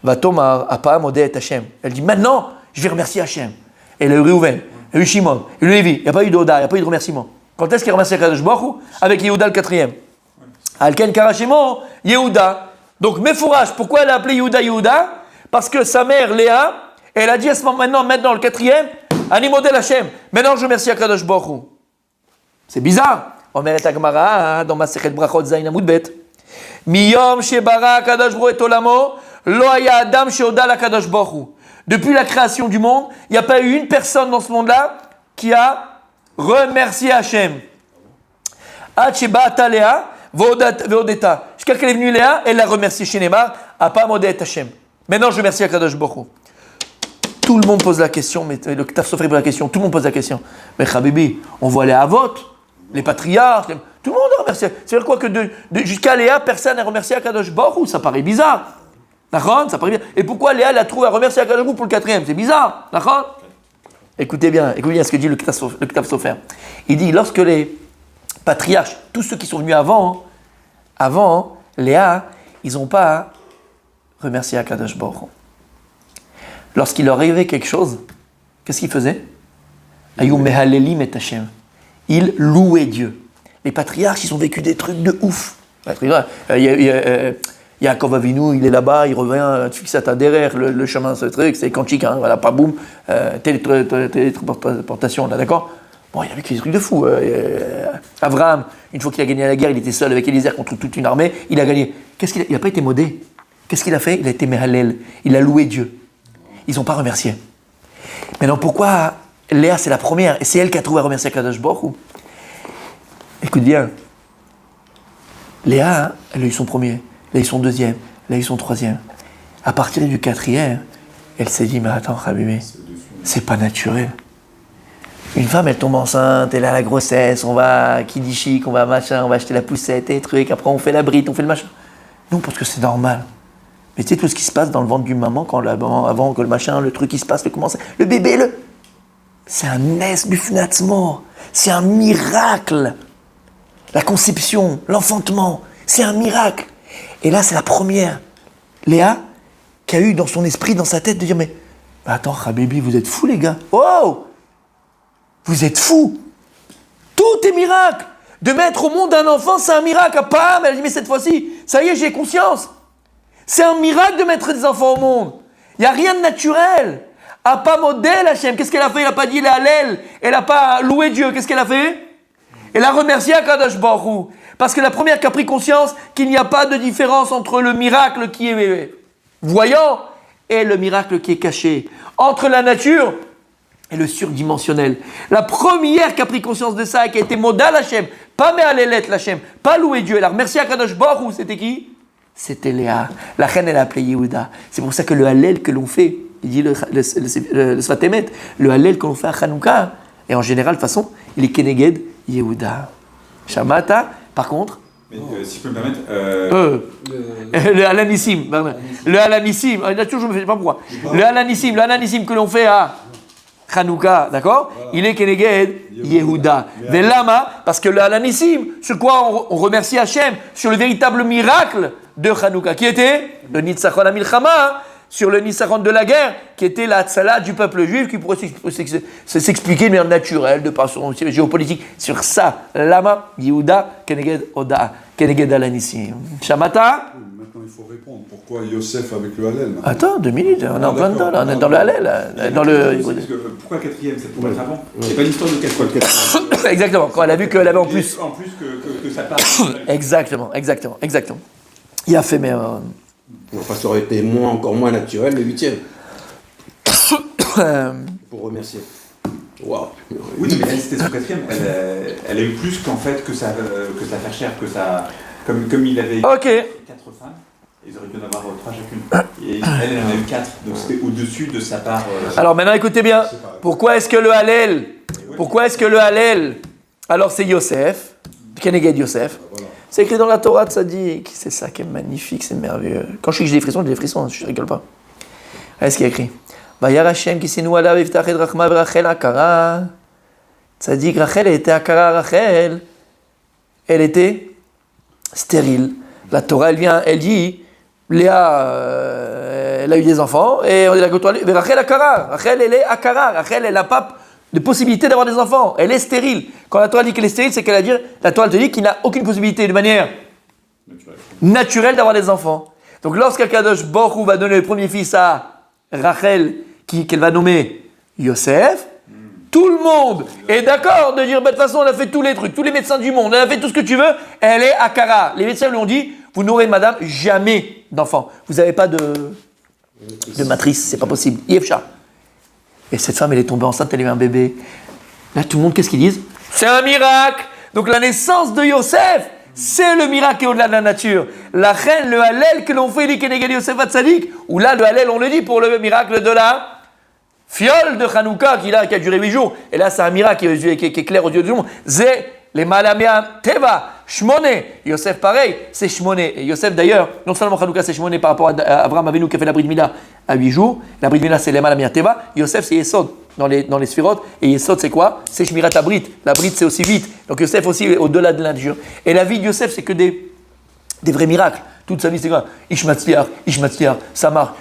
Va tomar, apa, modé et Hachem. Elle dit maintenant, je vais remercier Hachem. Elle a eu Reuven, elle a eu Shimon, elle a eu Lévi. Il n'y a pas eu d'Oda, il n'y a pas eu de remerciement. Quand est-ce qu'elle remercie Akadosh Baruch Hu? Avec Yehuda le quatrième. Alken Karashimo, Yehuda. Donc, Mefourash, pourquoi elle a appelé Yehuda? Parce que sa mère, Léa, elle a dit à ce moment, maintenant le quatrième, Ani modèle Hachem. Maintenant, je remercie Akadosh Baruch Hu. C'est bizarre. Omer et Agmara, dans Masechet Brachot Zayin Amud Bet. Miyom shebara Akadosh Baruch Hu et olamo, lo haya adam sheoda l'Akadosh Baruch Hu. Depuis la création du monde, il n'y a pas eu une personne dans ce monde-là qui a remercié Hachem. Ad sheba'ata Léa, ve'odeta. Jusqu'à qu'elle est venue Léa, elle l'a remercié chez Neymar, a pas modé et Hachem. Maintenant, je remercie Akadosh Baruch Hu. Tout le monde pose la question, mais le Ktaf Sofer pose la question, tout le monde pose la question. Mais Habibi, on voit les Avot, les patriarches, tout le monde a remercié. C'est-à-dire quoi que jusqu'à Léa, personne n'a remercié Akadosh Baruch Hu, ça paraît bizarre. D'accord? Ça paraît bizarre. Et pourquoi Léa l'a trouvé à remercier Akadosh Baruch Hu pour le quatrième? C'est bizarre. D'accord? Écoutez bien ce que dit le Ktaf Sofer. Il dit, lorsque les patriarches, tous ceux qui sont venus avant Léa, ils n'ont pas remercié Akadosh Baruch Hu. Lorsqu'il leur arrivait quelque chose, qu'est-ce qu'ils faisaient? Ayou mehalelim et Hachem. Ils louaient Dieu. Les patriarches, ils ont vécu des trucs de ouf. Yaakov Avinu, il est là-bas, il revient, tu fixes à ta derrière, le chemin, ce truc, c'est quantique, hein, voilà, pas boum, téléportation, là, d'accord? Bon, il y avait des trucs de fou. Abraham, une fois qu'il a gagné la guerre, il était seul avec Eliezer contre toute une armée, il a gagné. Il n'a pas été modé. Qu'est-ce qu'il a fait? Il a été mehalel, il a loué Dieu. Ils n'ont pas remercié. Maintenant, pourquoi Léa, c'est la première, et c'est elle qui a trouvé à remercier Akadosh Baruch Hu? Écoute bien. Léa, elle a eu son premier, elle a eu son deuxième, elle a eu son troisième. À partir du quatrième, elle s'est dit, mais attends, Habibi, c'est pas naturel. Une femme, elle tombe enceinte, elle a la grossesse, on va chic, on va machin, on va acheter la poussette et trucs, après on fait la bride, on fait le machin. Non, parce que c'est normal. Mais tu sais tout ce qui se passe dans le ventre d'une maman, quand la maman, avant que le machin, le truc qui se passe, le bébé, c'est un nest du fnatzmor, c'est un miracle. La conception, l'enfantement, c'est un miracle. Et là, c'est la première, Léa, qui a eu dans son esprit, dans sa tête, de dire, mais attends, Habibi, vous êtes fous les gars. Oh, vous êtes fous. Tout est miracle. De mettre au monde un enfant, c'est un miracle. Ah, pam, elle dit, mais cette fois-ci, ça y est, j'ai conscience. C'est un miracle de mettre des enfants au monde. Il n'y a rien de naturel. A pas modèle Hachem. Qu'est-ce qu'elle a fait? Elle n'a pas dit les Hallel. Elle n'a pas loué Dieu. Qu'est-ce qu'elle a fait? Elle a remercié Akadosh Baruch Hu. Parce que la première qui a pris conscience qu'il n'y a pas de différence entre le miracle qui est voyant et le miracle qui est caché. Entre la nature et le surdimensionnel. La première qui a pris conscience de ça et qui a été modal Hachem. Pas Me'alelet Hachem. Pas loué Dieu. Elle a remercié Akadosh Baruch Hu. C'était qui? C'était Léa. La reine, elle a appelé Yehuda. C'est pour ça que le Hallel que l'on fait, il dit le Sfatemet, le Hallel que l'on fait à Hanouka, et en général, de toute façon, il est Keneged Yehuda. Shamata, par contre. Mais si je peux me permettre. Le Halanissim, pardon. Le Halanissim, là-dessus, je ne me fais pas pourquoi. Le Halanissim que l'on fait à Hanouka, d'accord? Il est Keneged Yehuda. Velama, parce que le Halanissim, sur quoi on remercie Hachem, sur le véritable miracle de Hanouka, qui était le Nitzachon Amilchama, sur le Nitzachon de la guerre, qui était la tzala du peuple juif, qui pourrait s'expliquer de manière naturelle, de par son géopolitique. Sur ça, Lama, Yehuda, Keneged Oda, Keneged Halanissim. Shamata? Maintenant, mais il faut répondre. Pourquoi Yosef avec le Hallel maintenant? Attends, 2 minutes, on est en plein dedans, là, on est dans le Hallel, là, dans le... Parce que, pourquoi quatrième? Ça pourrait être avant. C'est pas l'histoire de quatrième. Exactement, quand elle a vu qu'elle avait en plus. En plus que ça part. Exactement. Il a fait, mais... Enfin, ça aurait été encore moins naturel, le 8e. Pour remercier. Waouh. Oui, mais elle, c'était son quatrième. Elle a eu plus qu'en fait que ça fait cher, que ça... Comme il avait 4 femmes, ils auraient pu en avoir 3 chacune. Et elle en a eu 4, donc c'était au-dessus de sa part. Alors maintenant, écoutez bien. Pourquoi est-ce que le Hallel, alors c'est Yosef, Keneged Yosef. C'est écrit dans la Torah tzaddik. C'est ça qui est magnifique, c'est merveilleux. Quand je dis que j'ai des frissons, je rigole pas. Regardez ce qui est écrit. Vayar Hashem kisenu alav yiftach et rachma v'Rachel akara. Tzaddik, Rachel était akara, Rachel. Elle était stérile. La Torah, elle dit, Léa, elle a eu des enfants, et on est là côtoyé. Mais Rachel akara. Rachel, elle est akara. Rachel, elle n'a pas de possibilité d'avoir des enfants. Elle est stérile. Quand la Torah dit qu'elle est stérile, c'est qu'elle a dit, la Torah te dit qu'il n'a aucune possibilité de manière naturelle d'avoir des enfants. Donc lorsqu'Akadosh Baruch Hu va donner le premier fils à Rachel, qu'elle va nommer Yosef, tout le monde est d'accord de dire, de toute façon, on a fait tous les trucs, tous les médecins du monde, on a fait tout ce que tu veux, elle est akara. Les médecins lui ont dit, vous n'aurez, madame, jamais d'enfants. Vous n'avez pas de matrice, c'est pas possible. Yefcha. Et cette femme, elle est tombée enceinte, elle a eu un bébé. Là, tout le monde, qu'est-ce qu'ils disent? C'est un miracle. Donc la naissance de Yosef, c'est le miracle qui est au-delà de la nature. La reine, le Hallel que l'on fait, les Keneged Yosef Hatzadik, ou là, le Hallel, on le dit pour le miracle de la fiole de Hanouka qui a duré 8 jours. Et là, c'est un miracle qui est clair aux yeux du monde. C'est les Malamia Teva, Shmone. Yosef, pareil, c'est Shmone. Et Yosef, d'ailleurs, non seulement Hanouka, c'est Shmone par rapport à Abraham Avinu qui a fait la Brit Mila à 8 jours. La Brit Mila, c'est les Malamia Teva. Yosef, c'est Yesod dans les sphirotes. Et Yesod, c'est quoi? C'est Shmirat Abrit. La Brit, c'est aussi vite. Donc Yosef aussi, au-delà de l'injure. Et la vie de Yosef, c'est que des vrais miracles. Toute sa vie, c'est quoi? Ishmatzliar, ça marche,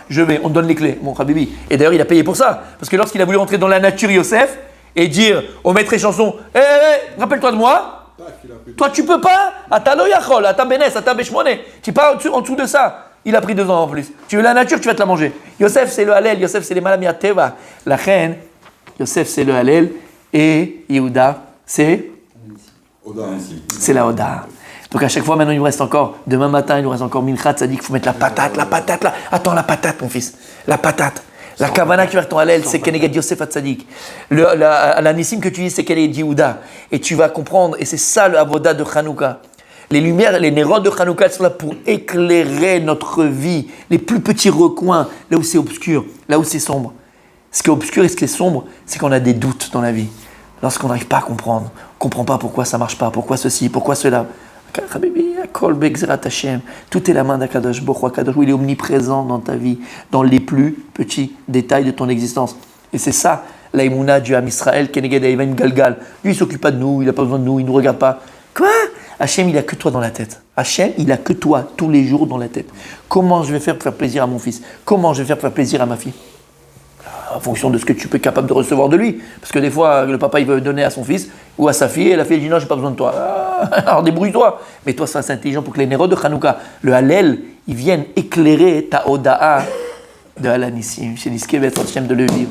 on donne les clés, mon Habibi. Et d'ailleurs, il a payé pour ça. Parce que lorsqu'il a voulu entrer dans la nature Yosef et dire au maître et chanson, rappelle-toi de moi, toi tu peux pas, Atalo Yachol, Ata Benes, Ata Beshmone, tu pas en dessous de ça. Il a pris 2 ans en plus. Tu veux la nature, tu vas te la manger. Yosef, c'est le Hallel, Yosef, c'est les Malamia Teva. La reine, Yosef, c'est le Hallel, et Yehuda, c'est la Oda. Donc à chaque fois, maintenant, il nous reste encore, demain matin, il nous reste encore Minchat, ça dit qu'il faut mettre la patate là. Attends, la patate, mon fils. La patate. La kavana qui va avec ton Hallel, c'est Keneged Yosef Hatzadik. La Nissim que tu dis, c'est Keneged Yehuda. Et tu vas comprendre, et c'est ça le avoda de Hanouka. Les lumières, les nérons de Hanouka, elles sont là pour éclairer notre vie. Les plus petits recoins, là où c'est obscur, là où c'est sombre. Ce qui est obscur et ce qui est sombre, c'est qu'on a des doutes dans la vie. Lorsqu'on n'arrive pas à comprendre, on ne comprend pas pourquoi ça ne marche pas, pourquoi ceci, pourquoi cela. Tout est la main d'Akadosh Baruch Hu. Akadosh Baruch Hu, il est omniprésent dans ta vie, dans les plus petits détails de ton existence. Et c'est ça, l'aïmouna du Ham Israël, Keneged Ayven Galgal. Lui, il ne s'occupe pas de nous, il n'a pas besoin de nous, il ne nous regarde pas. Quoi? Hachem, il n'a que toi dans la tête. Hachem, il n'a que toi tous les jours dans la tête. Comment je vais faire pour faire plaisir à mon fils? Comment je vais faire pour faire plaisir à ma fille? En fonction de ce que tu peux être capable de recevoir de lui. Parce que des fois, le papa, il veut donner à son fils ou à sa fille, et la fille, elle dit non, j'ai pas besoin de toi. Alors débrouille-toi. Mais toi, sois intelligent pour que les néros de Hanouka, le Hallel, ils viennent éclairer ta Oda'a de Alanissim. Chez Niske, de le vivre.